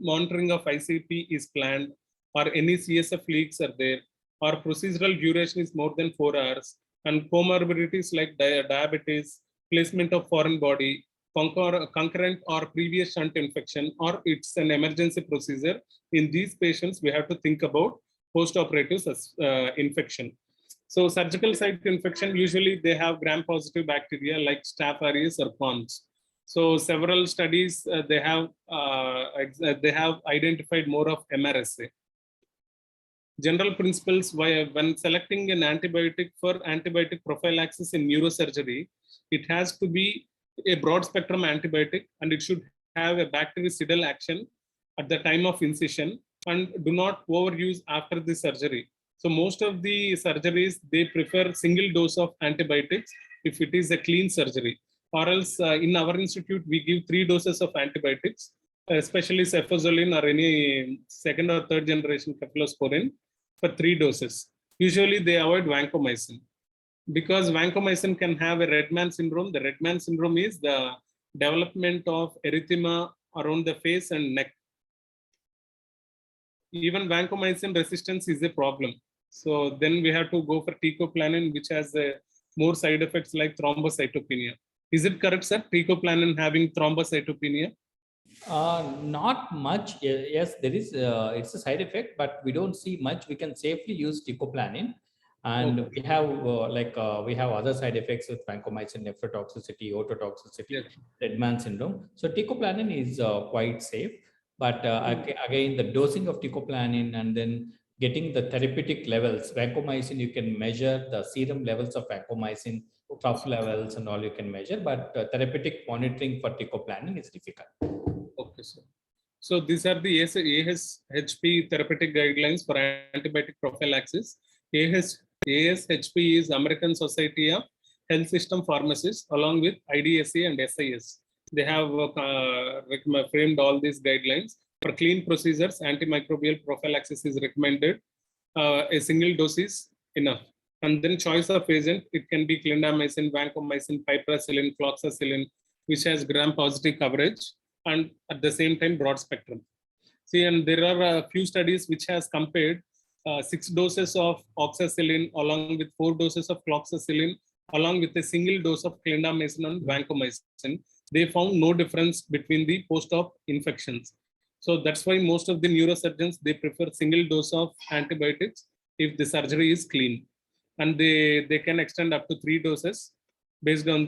monitoring of ICP is planned, or any CSF leaks are there, or procedural duration is more than 4 hours, and comorbidities like diabetes, placement of foreign body, concurrent or previous shunt infection, or it's an emergency procedure. In these patients, we have to think about post-operative infection. So surgical site infection, usually they have gram-positive bacteria like Staph aureus or Cons. So several studies, they have identified more of MRSA. General principles, when selecting an antibiotic for antibiotic prophylaxis in neurosurgery, it has to be a broad spectrum antibiotic, and it should have a bactericidal action at the time of incision, and do not overuse after the surgery. So most of the surgeries, they prefer single dose of antibiotics if it is a clean surgery, or else in our institute, we give 3 doses of antibiotics, especially cefazolin or any second or third generation cephalosporin for 3 doses. Usually they avoid vancomycin, because vancomycin can have a red man syndrome. The red man syndrome is the development of erythema around the face and neck. Even vancomycin resistance is a problem. So then we have to go for teicoplanin, which has more side effects like thrombocytopenia. Is it correct, sir? Teicoplanin having thrombocytopenia? Not much. Yes, there is. It's a side effect, but we don't see much. We can safely use teicoplanin, and Okay. we have other side effects with vancomycin: nephrotoxicity, ototoxicity, Yes. Redman syndrome. So teicoplanin is quite safe, but again, the dosing of teicoplanin and then getting the therapeutic levels. Vancomycin, you can measure the serum levels of vancomycin, trough levels, and all you can measure, but therapeutic monitoring for teicoplanin is difficult. Okay, sir. So these are the ASHP therapeutic guidelines for antibiotic prophylaxis. ASHP is American Society of Health System Pharmacists, along with IDSA and SIS. They have framed all these guidelines. For clean procedures, antimicrobial prophylaxis is recommended. A single dose is enough. And then choice of agent, it can be clindamycin, vancomycin, piperacillin, fluoxacillin, which has gram-positive coverage, and at the same time broad spectrum. See, and there are a few studies which has compared 6 doses of oxacillin along with 4 doses of fluoxacillin along with a single dose of clindamycin and vancomycin. They found no difference between the post-op infections. So that's why most of the neurosurgeons, they prefer single dose of antibiotics if the surgery is clean, and they can extend up to 3 doses based on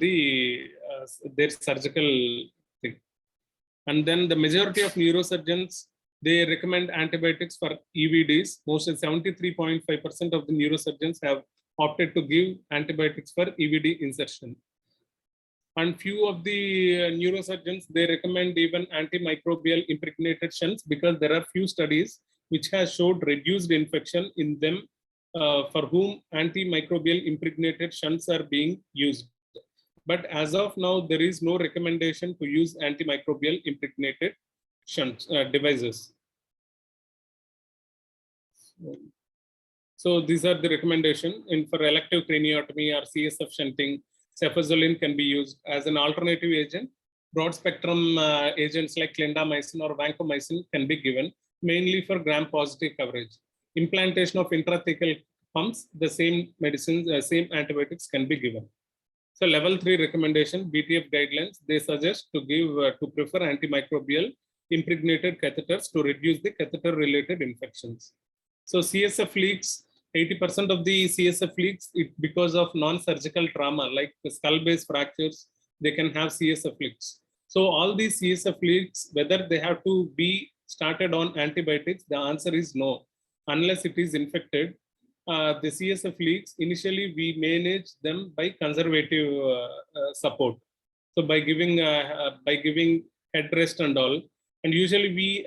their surgical thing. And then the majority of neurosurgeons, They recommend antibiotics for EVDs. Mostly 73.5% of the neurosurgeons have opted to give antibiotics for EVD insertion. And few of the neurosurgeons, they recommend even antimicrobial impregnated shunts because there are few studies which has showed reduced infection in them for whom antimicrobial impregnated shunts are being used. But as of now, there is no recommendation to use antimicrobial impregnated shunts devices. So these are the recommendation. And for elective craniotomy or CSF shunting, cefazolin can be used as an alternative agent. Broad spectrum agents like clindamycin or vancomycin can be given, mainly for gram-positive coverage. Implantation of intrathecal pumps, the same medicines, same antibiotics can be given. So level 3 recommendation, BTF guidelines, they suggest to give to prefer antimicrobial impregnated catheters to reduce the catheter-related infections. So CSF leaks, 80% of the CSF leaks, because of non-surgical trauma like skull-base fractures, they can have CSF leaks. So all these CSF leaks, whether they have to be started on antibiotics, the answer is no, unless it is infected. The CSF leaks, initially we manage them by conservative support. So by giving headrest and all, and usually we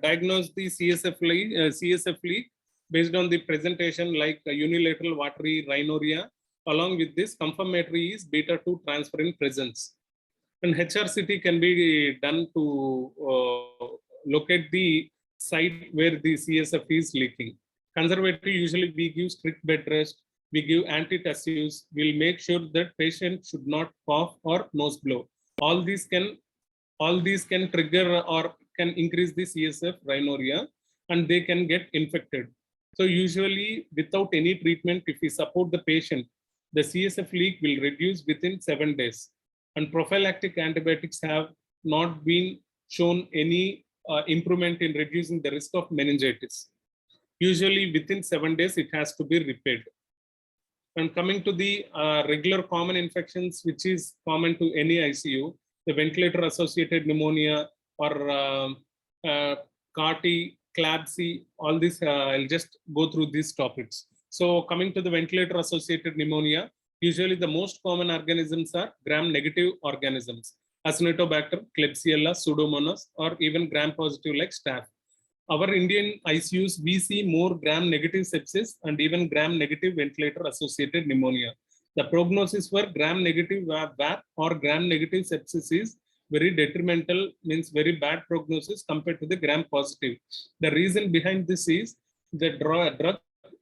diagnose the CSF leak based on the presentation like unilateral watery rhinorrhea. Along with this, confirmatory is beta-2 transferrin presence. And HRCT can be done to locate the site where the CSF is leaking. Conservative, usually we give strict bed rest, we give antitussives, we'll make sure that patient should not cough or nose blow. All these can trigger or can increase the CSF rhinorrhea and they can get infected. So usually without any treatment, if we support the patient, the CSF leak will reduce within 7 days. And prophylactic antibiotics have not been shown any improvement in reducing the risk of meningitis. Usually within 7 days, it has to be repaired. And coming to the regular common infections, which is common to any ICU, the ventilator-associated pneumonia or CAR-T, CLABSI, all this, I'll just go through these topics. So coming to the ventilator-associated pneumonia, usually the most common organisms are gram-negative organisms, Acinetobacter, Klebsiella, Pseudomonas, or even gram-positive like staph. Our Indian ICUs, we see more gram-negative sepsis and even gram-negative ventilator-associated pneumonia. The prognosis for gram-negative VAP or gram-negative sepsis is very detrimental, means very bad prognosis compared to the gram-positive. The reason behind this is the drug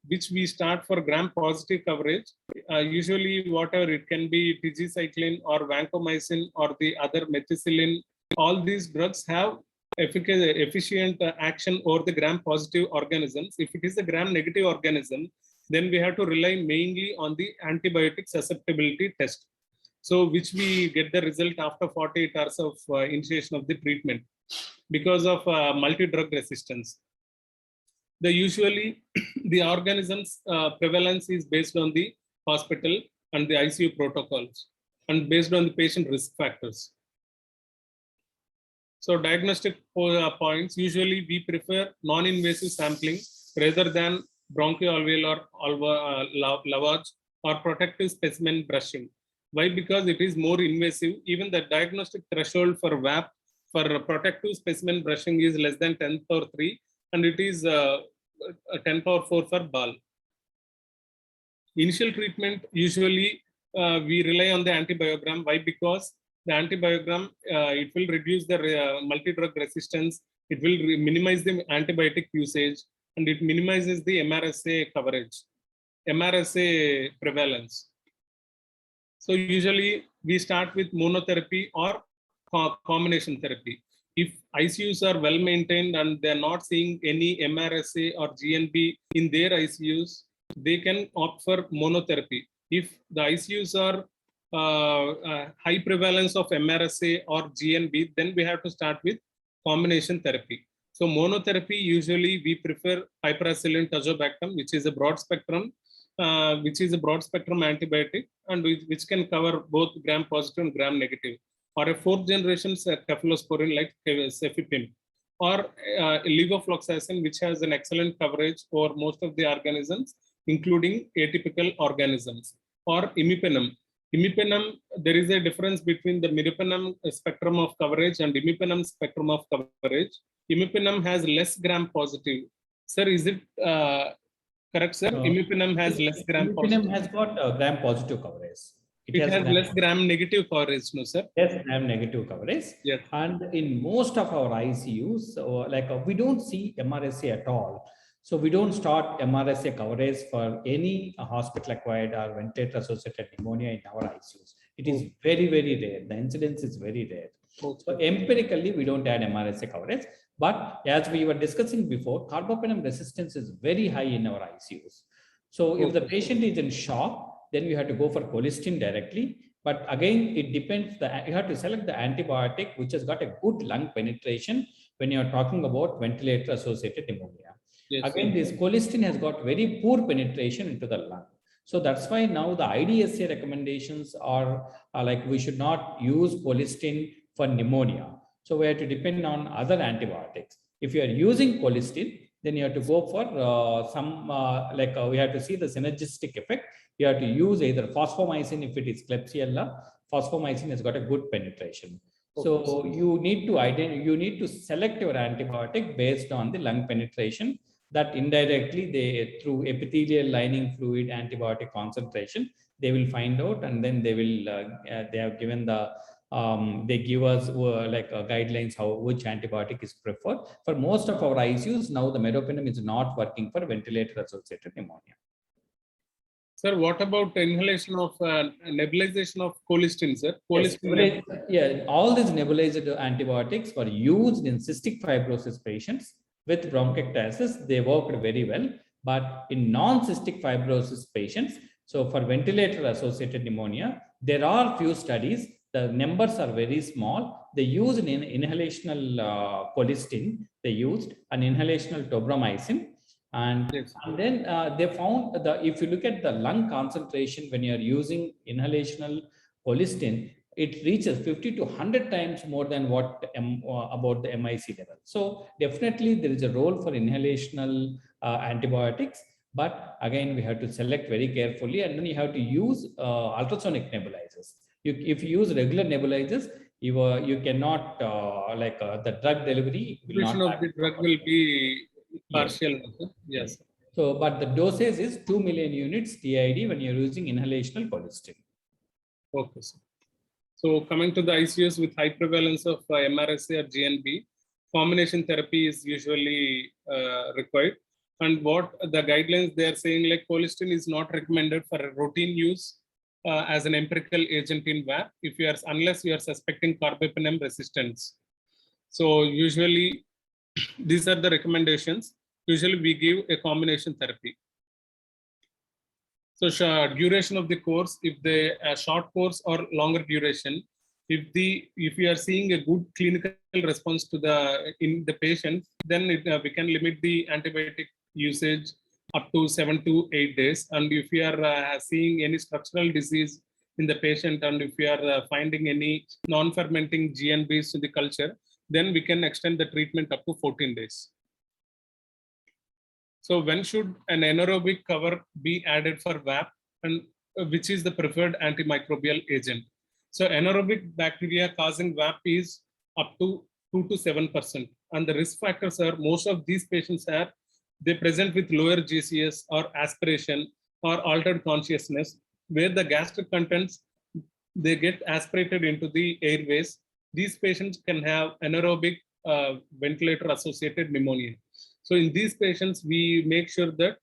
which we start for gram-positive coverage, usually whatever it can be tigecycline or vancomycin or the other methicillin, all these drugs have efficient action over the gram-positive organisms. If it is a gram-negative organism, then we have to rely mainly on the antibiotic susceptibility test. So which we get the result after 48 hours of initiation of the treatment because of multi-drug resistance. The usually the organisms prevalence is based on the hospital and the ICU protocols and based on the patient risk factors. So diagnostic points, usually we prefer non-invasive sampling rather than bronchoalveolar lavage or protective specimen brushing. Why? Because it is more invasive. Even the diagnostic threshold for VAP for protective specimen brushing is less than 10 power 3 and it is 10 power 4 for BAL. Initial treatment, usually we rely on the antibiogram. Why? Because the antibiogram, it will reduce the multi-drug resistance, it will minimize the antibiotic usage, and it minimizes the MRSA coverage, MRSA prevalence. So usually we start with monotherapy or combination therapy. If ICUs are well maintained and they're not seeing any MRSA or GNB in their ICUs, they can opt for monotherapy. If the ICUs are high prevalence of MRSA or GNB, then we have to start with combination therapy. So monotherapy, usually we prefer piperacillin tazobactam, which is a broad spectrum antibiotic and which can cover both gram-positive and gram-negative, or a fourth generation cephalosporin like cefepime. or levofloxacin, which has an excellent coverage for most of the organisms, including atypical organisms, or imipenem. Imipenem, there is a difference between the meropenem spectrum of coverage and imipenem spectrum of coverage. Imipenem has less gram-positive. Sir, is it correct, sir? Imipenem has less gram-positive. Imipenem has got gram-positive coverage. It has less gram-negative coverage, no, sir? Yes, gram-negative coverage. Yes. And in most of our ICUs, we don't see MRSA at all. So we don't start MRSA coverage for any hospital-acquired or ventilator-associated pneumonia in our ICUs. It is very, very rare. The incidence is very rare. So empirically, we don't add MRSA coverage. But as we were discussing before, carbapenem resistance is very high in our ICUs. So if the patient is in shock, then you have to go for colistin directly. But again, it depends. You have to select the antibiotic which has got a good lung penetration when you are talking about ventilator-associated pneumonia. Yes, again, this colistin has got very poor penetration into the lung. So that's why now the IDSA recommendations are like we should not use colistin for pneumonia. So we have to depend on other antibiotics. If you are using colistin, then you have to go for we have to see the synergistic effect. You have to use either fosfomycin if it is Klebsiella. Fosfomycin has got a good penetration. So you need to select your antibiotic based on the lung penetration. That indirectly they through epithelial lining fluid antibiotic concentration they will find out, and then they will they have given the they give us guidelines which antibiotic is preferred. For most of our ICUs now the meropenem is not working for ventilator associated pneumonia. Sir, what about inhalation of nebulization of colistin, sir? Colistin, yes, all these nebulized antibiotics were used in cystic fibrosis patients with bronchiectasis. They worked very well, but in non-cystic fibrosis patients, so for ventilator-associated pneumonia, there are few studies. The numbers are very small. They used an inhalational colistin. They used an inhalational tobramycin. And then they found if you look at the lung concentration when you are using inhalational colistin, it reaches 50 to 100 times more than what about the MIC level. So definitely there is a role for inhalational antibiotics, but again we have to select very carefully, and then you have to use ultrasonic nebulizers. If you use regular nebulizers, you cannot the drug delivery will not of the drug will be partial. Yes. So, but the dosage is 2 million units TID when you're using inhalational colistin. Okay, sir. So coming to the ICUs with high prevalence of MRSA or GNB, combination therapy is usually required. And what the guidelines they are saying, like colistin is not recommended for a routine use as an empirical agent in VAP unless you are suspecting carbapenem resistance. So usually these are the recommendations. Usually we give a combination therapy. So duration of the course, if the short course or longer duration, if you are seeing a good clinical response to in the patient, then we can limit the antibiotic usage up to 7 to 8 days. And if you are seeing any structural disease in the patient, and if you are finding any non-fermenting GNBs in the culture, then we can extend the treatment up to 14 days. So when should an anaerobic cover be added for VAP, and which is the preferred antimicrobial agent? So anaerobic bacteria causing VAP is up to 2 to 7%. And the risk factors are, most of these patients they present with lower GCS or aspiration or altered consciousness, where the gastric contents, they get aspirated into the airways. These patients can have anaerobic ventilator associated pneumonia. So in these patients, we make sure that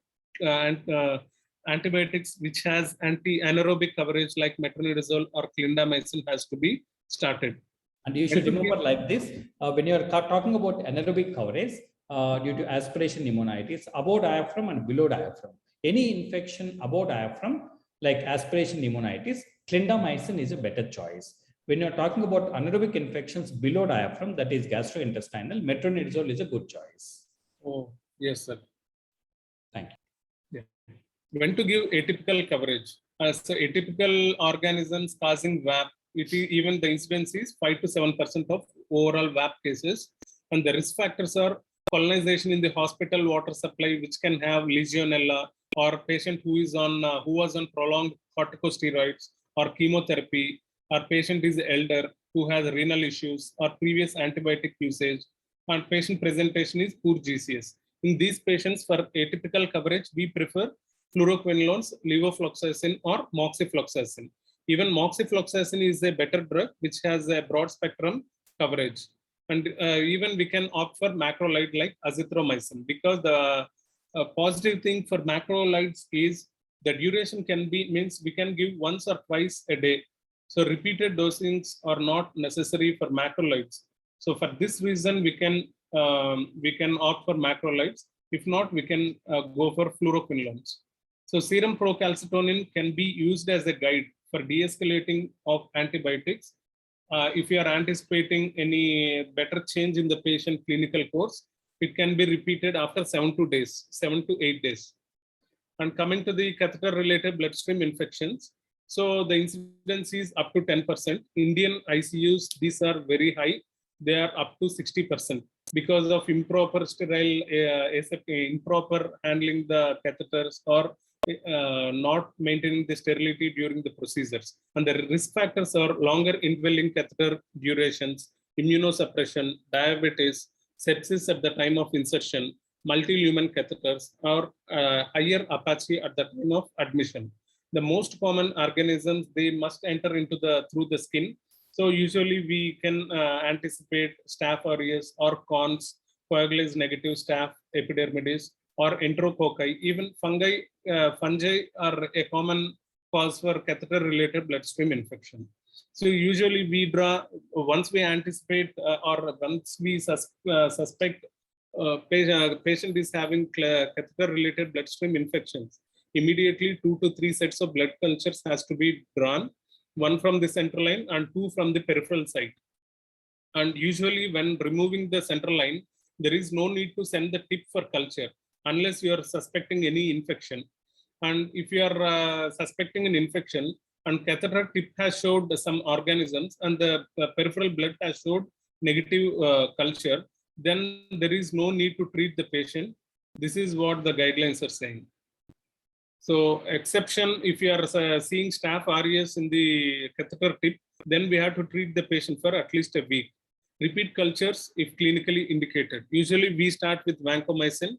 antibiotics which has anti-anaerobic coverage like metronidazole or clindamycin has to be started. And you should remember like this, when you are talking about anaerobic coverage due to aspiration pneumonitis, above diaphragm and below diaphragm. Any infection above diaphragm, like aspiration pneumonitis, clindamycin is a better choice. When you're talking about anaerobic infections below diaphragm, that is gastrointestinal, metronidazole is a good choice. Oh, yes, sir. Thank you. Yeah. When to give atypical coverage? So atypical organisms causing VAP, even the incidence is 5 to 7% of overall VAP cases. And the risk factors are colonization in the hospital water supply, which can have Legionella, or patient who is on who was on prolonged corticosteroids or chemotherapy, or patient is elder who has renal issues or previous antibiotic usage, and patient presentation is poor GCS. In these patients, for atypical coverage, we prefer fluoroquinolones, levofloxacin, or moxifloxacin. Even moxifloxacin is a better drug which has a broad spectrum coverage. And even we can opt for macrolide like azithromycin, because the positive thing for macrolides is the duration can be, means we can give once or twice a day. So repeated dosings are not necessary for macrolides. So for this reason, we can opt for macrolides. If not, we can go for fluoroquinolones. So serum procalcitonin can be used as a guide for de-escalating of antibiotics. If you are anticipating any better change in the patient clinical course, it can be repeated after 7 to 8 days. And coming to the catheter-related bloodstream infections, so the incidence is up to 10%. Indian ICUs, these are very high. They are up to 60% because of improper sterile, improper handling the catheters, or not maintaining the sterility during the procedures. And the risk factors are longer indwelling catheter durations, immunosuppression, diabetes, sepsis at the time of insertion, multi-lumen catheters, or higher Apache at the time of admission. The most common organisms, they must enter into through the skin. So usually we can anticipate Staph aureus or cons, coagulase negative Staph epidermidis, or enterococci. Even fungi are a common cause for catheter-related bloodstream infection. So usually we draw, once we anticipate or once we suspect patient is having catheter-related bloodstream infections, immediately 2 to 3 sets of blood cultures has to be drawn, 1 from the central line and 2 from the peripheral site. And usually when removing the central line, there is no need to send the tip for culture unless you are suspecting any infection. And if you are suspecting an infection and catheter tip has showed some organisms and the peripheral blood has showed negative culture, then there is no need to treat the patient. This is what the guidelines are saying. So exception, if you are seeing Staph aureus in the catheter tip, then we have to treat the patient for at least a week. Repeat cultures if clinically indicated. Usually we start with vancomycin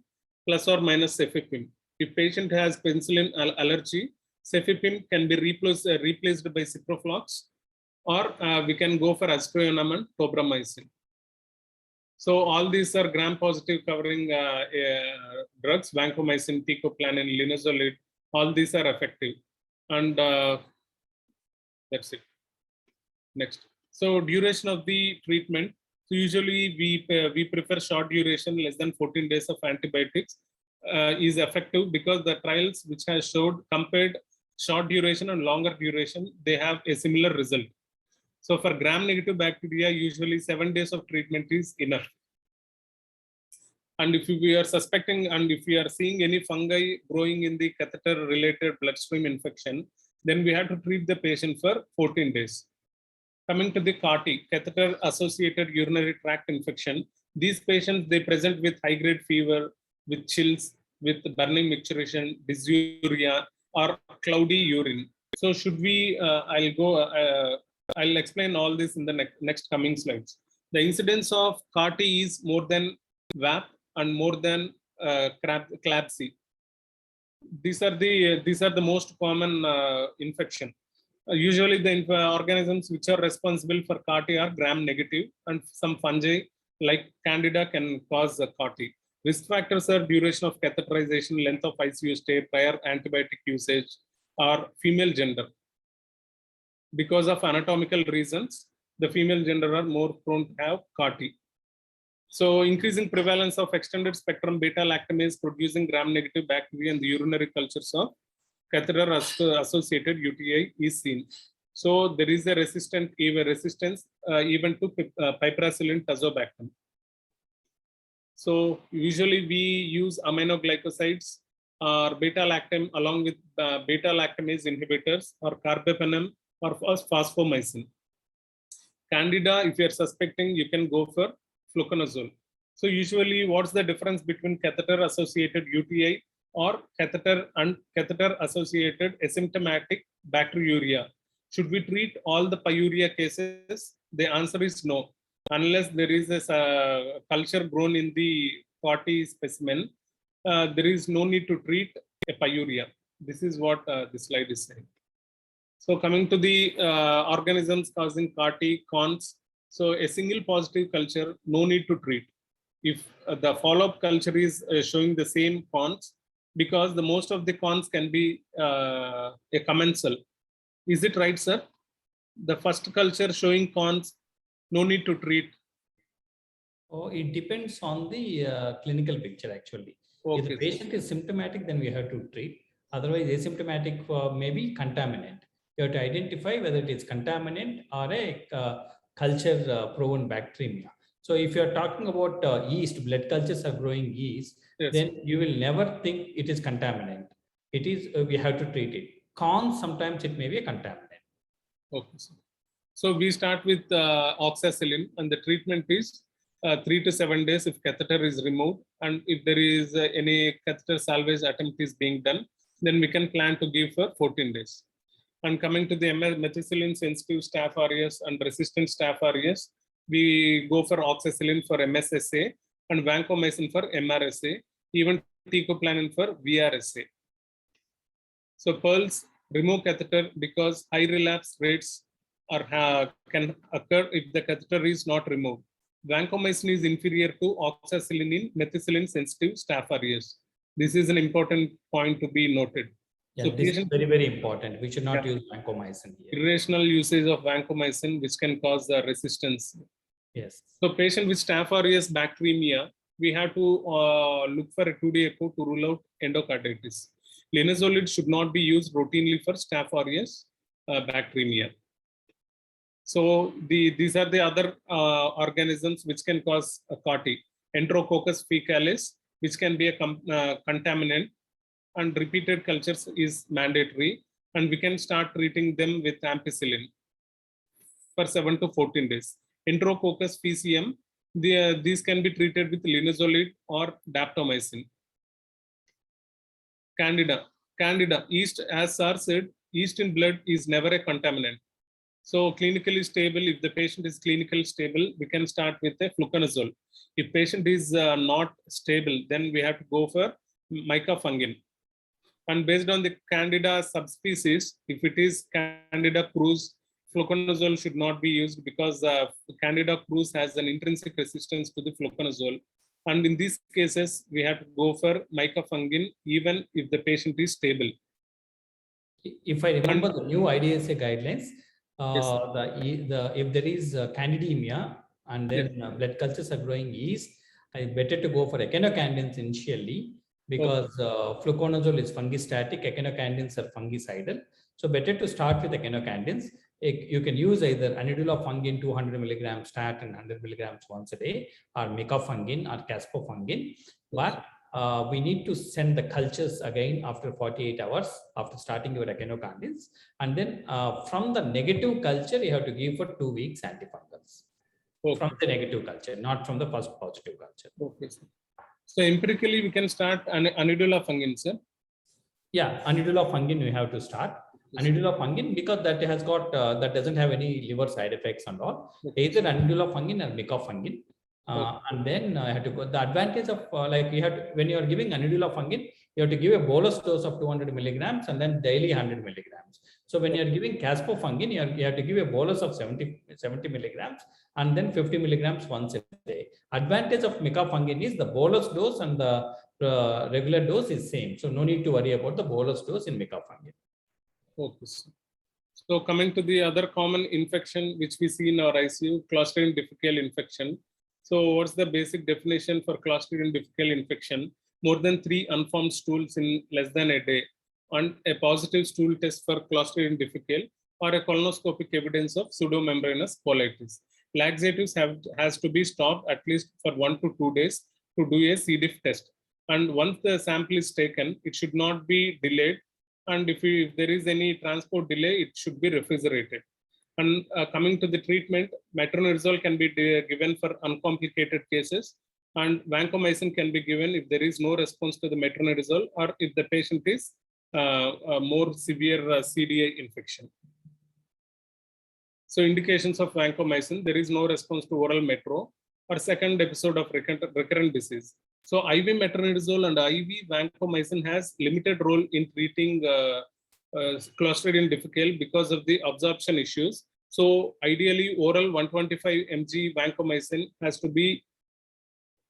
plus or minus cefepime. If patient has penicillin allergy, cefepime can be replaced by ciproflox, or we can go for aztreonam and tobramycin. So all these are gram-positive covering drugs, vancomycin, teicoplanin, linezolid, all these are effective. And that's it. Next. So duration of the treatment. So usually we prefer short duration, less than 14 days of antibiotics is effective, because the trials which has showed compared short duration and longer duration, they have a similar result. So for gram-negative bacteria, usually 7 days of treatment is enough. And if we are suspecting and if we are seeing any fungi growing in the catheter-related bloodstream infection, then we have to treat the patient for 14 days. Coming to the CAR-T, catheter-associated urinary tract infection, these patients, they present with high-grade fever, with chills, with burning micturition, dysuria, or cloudy urine. So should we, I'll explain all this in the next coming slides. The incidence of CAR-T is more than VAP and more than CLABSI. These are the most common infection. Usually the organisms which are responsible for CAR-T are gram-negative, and some fungi like Candida can cause CAR-T. Risk factors are duration of catheterization, length of ICU stay, prior antibiotic usage, or female gender. Because of anatomical reasons, the female gender are more prone to have CAR-T. So increasing prevalence of extended spectrum beta-lactamase producing gram-negative bacteria in the urinary cultures of catheter-associated UTI is seen. So there is a resistance even to piperacillin tazobactam. So usually we use aminoglycosides or beta-lactam along with beta-lactamase inhibitors, or carbapenem or phosphomycin. Candida, if you are suspecting, you can go for fluconazole. So usually what's the difference between catheter associated UTI or catheter and catheter associated asymptomatic bacteriuria? Should we treat all the pyuria cases? The answer is no. Unless there is a culture grown in the party specimen, there is no need to treat a pyuria. This is what this slide is saying. So coming to the organisms causing CAR-T, cons. So a single positive culture, no need to treat. If the follow-up culture is showing the same cons, because the most of the cons can be a commensal. Is it right, sir? The first culture showing cons, no need to treat. Oh, it depends on the clinical picture actually. Okay. If the patient is symptomatic, then we have to treat. Otherwise, asymptomatic maybe contaminant. You have to identify whether it is contaminant or a culture proven bacteremia. So if you are talking about yeast, blood cultures are growing yeast, Yes. then you will never think it is contaminant. It is, we have to treat it. Cons, sometimes it may be a contaminant. Okay. So we start with oxacillin, and the treatment is 3 to 7 days if catheter is removed, and if there is any catheter salvage attempt is being done, then we can plan to give for 14 days. And coming to the methicillin sensitive staph aureus and resistant staph aureus, we go for oxacillin for MSSA and vancomycin for MRSA, even teicoplanin for VRSA. So pearls, remove catheter because high relapse rates can occur if the catheter is not removed. Vancomycin is inferior to oxacillin in methicillin sensitive staph aureus. This is an important point to be noted. Yeah, So this is very, very important. We should not use vancomycin here. Irrational usage of vancomycin, which can cause resistance. Yes. So patient with staph aureus bacteremia, we have to look for a 2D echo to rule out endocarditis. Linezolid should not be used routinely for staph aureus bacteremia. So these are the other organisms which can cause a CAR-T. Enterococcus fecalis, which can be a contaminant, and repeated cultures is mandatory, and we can start treating them with ampicillin for 7 to 14 days. Enterococcus faecium, these can be treated with linezolid or daptomycin. Candida, yeast, as Sir said, yeast in blood is never a contaminant. So clinically stable, if the patient is clinically stable, we can start with a fluconazole. If patient is not stable, then we have to go for micafungin. And based on the Candida subspecies, if it is Candida crus, fluconazole should not be used because Candida crus has an intrinsic resistance to the fluconazole. And in these cases, we have to go for micafungin even if the patient is stable. If I remember the new IDSA guidelines, Yes. if there is candidemia and then blood cultures are growing yeast, it's better to go for echinocandins initially, because fluconazole is fungistatic, echinocandins are fungicidal. So better to start with echinocandins. You can use either anidulafungin 200 milligrams stat and 100 milligrams once a day, or micafungin or caspofungin. But we need to send the cultures again after 48 hours after starting your echinocandins. And then from the negative culture, you have to give for 2 weeks antifungals. Okay. From the negative culture, not from the first positive culture. Okay, sir. So empirically, we can start anidulafungin, sir. Yeah, anidulafungin we have to start. Anidulafungin, because that has got that doesn't have any liver side effects and all. Either anidulafungin or micafungin. And then I have to go. The advantage of like you have to, when you are giving anidulafungin, you have to give a bolus dose of 200 milligrams and then daily 100 milligrams. So when you are giving caspofungin, you have to give a bolus of 70 milligrams and then 50 milligrams once a day. Advantage of micafungin is the bolus dose and the regular dose is same. So no need to worry about the bolus dose in micafungin. Okay. So coming to the other common infection which we see in our ICU, Clostridium difficile infection. So what's the basic definition for Clostridium difficile infection? More than 3 unformed stools in less than a day, and a positive stool test for Clostridium difficile, or a colonoscopic evidence of pseudomembranous colitis. Laxatives has to be stopped at least for 1 to 2 days to do a C. diff test. And once the sample is taken, it should not be delayed. And if there is any transport delay, it should be refrigerated. And coming to the treatment, metronidazole can be given for uncomplicated cases, And vancomycin can be given if there is no response to the metronidazole or if the patient is a more severe CDA infection. So indications of vancomycin, there is no response to oral metro or second episode of recurrent disease. So IV metronidazole and IV vancomycin has limited role in treating Clostridium difficile because of the absorption issues. So ideally oral 125 mg vancomycin has to be,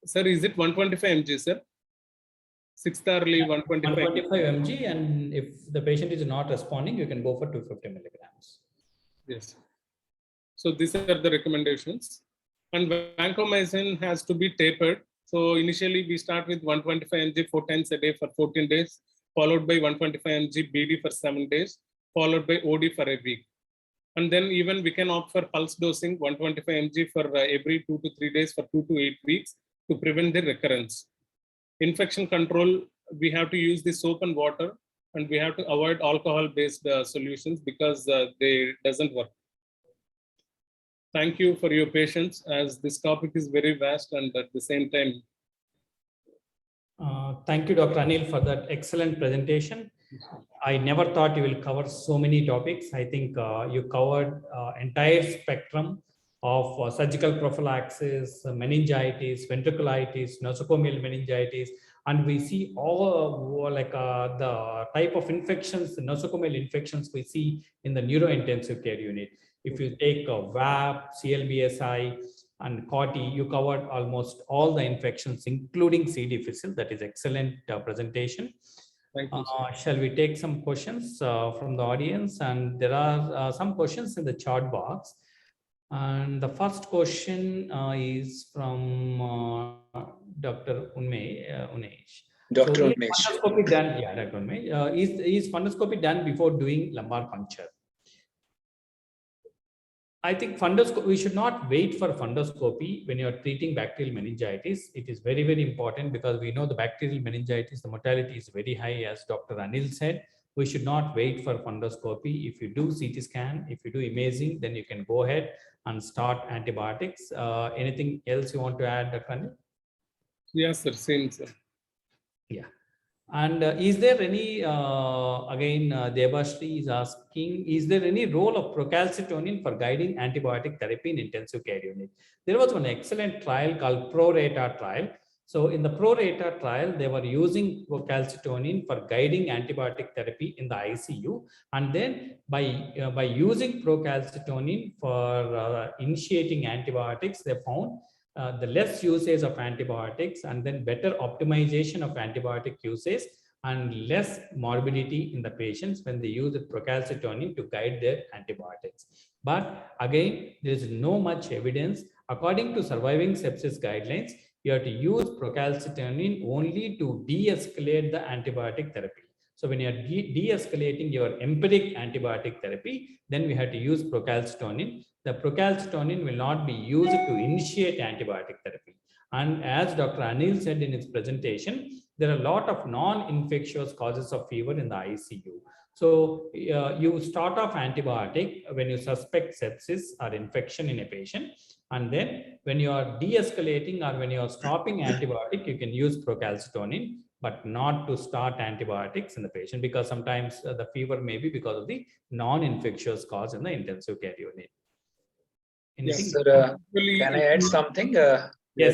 sir, is it 125 mg, sir? 6-hourly 125 mg, and if the patient is not responding, you can go for 250 milligrams. Yes. So these are the recommendations. And vancomycin has to be tapered. So initially we start with 125 mg 4 times a day for 14 days, followed by 125 mg BD for 7 days, followed by OD for a week. And then even we can opt for pulse dosing 125 mg for every 2 to 3 days for 2 to 8 weeks to prevent the recurrence. Infection control, we have to use the soap and water, and we have to avoid alcohol-based solutions because they doesn't work. Thank you for your patience, as this topic is very vast and at the same time. Thank you, Dr. Anil, for that excellent presentation. I never thought you will cover so many topics. I think you covered entire spectrum of surgical prophylaxis, meningitis, ventriculitis, nosocomial meningitis, and we see all the type of infections, the nosocomial infections we see in the neurointensive care unit. If you take VAP, CLBSI, and COTI, you covered almost all the infections, including C. difficile. That is excellent presentation. Thank you, shall we take some questions from the audience? And there are some questions in the chat box. And the first question is from Dr. Umesh. Dr. So Umesh. fundoscopy done, yeah, Dr. Umesh. Is fundoscopy done before doing lumbar puncture? I think we should not wait for fundoscopy when you're treating bacterial meningitis. It is very, very important because we know the bacterial meningitis, the mortality is very high, as Dr. Anil said. We should not wait for fundoscopy. If you do CT scan, if you do imaging, then you can go ahead and start antibiotics. Anything else you want to add, Dr. Anil? Yes, sir. Same, sir. Yeah. And is there any, again, Debashri is asking, is there any role of procalcitonin for guiding antibiotic therapy in intensive care unit? There was one excellent trial called ProRata trial. So in the ProRata trial, they were using procalcitonin for guiding antibiotic therapy in the ICU. And then by using procalcitonin for initiating antibiotics, they found the less usage of antibiotics and then better optimization of antibiotic usage and less morbidity in the patients when they use procalcitonin to guide their antibiotics. But again, there is no much evidence. According to surviving sepsis guidelines, you have to use procalcitonin only to de-escalate the antibiotic therapy. So when you are de-escalating your empiric antibiotic therapy, then we have to use procalcitonin. The procalcitonin will not be used to initiate antibiotic therapy. And as Dr. Anil said in his presentation, there are a lot of non-infectious causes of fever in the ICU. So you start off antibiotic when you suspect sepsis or infection in a patient. And then when you are de-escalating or when you are stopping antibiotic, you can use procalcitonin, but not to start antibiotics in the patient because sometimes the fever may be because of the non-infectious cause in the intensive care unit. Yes, sir. Can I add something? Yes.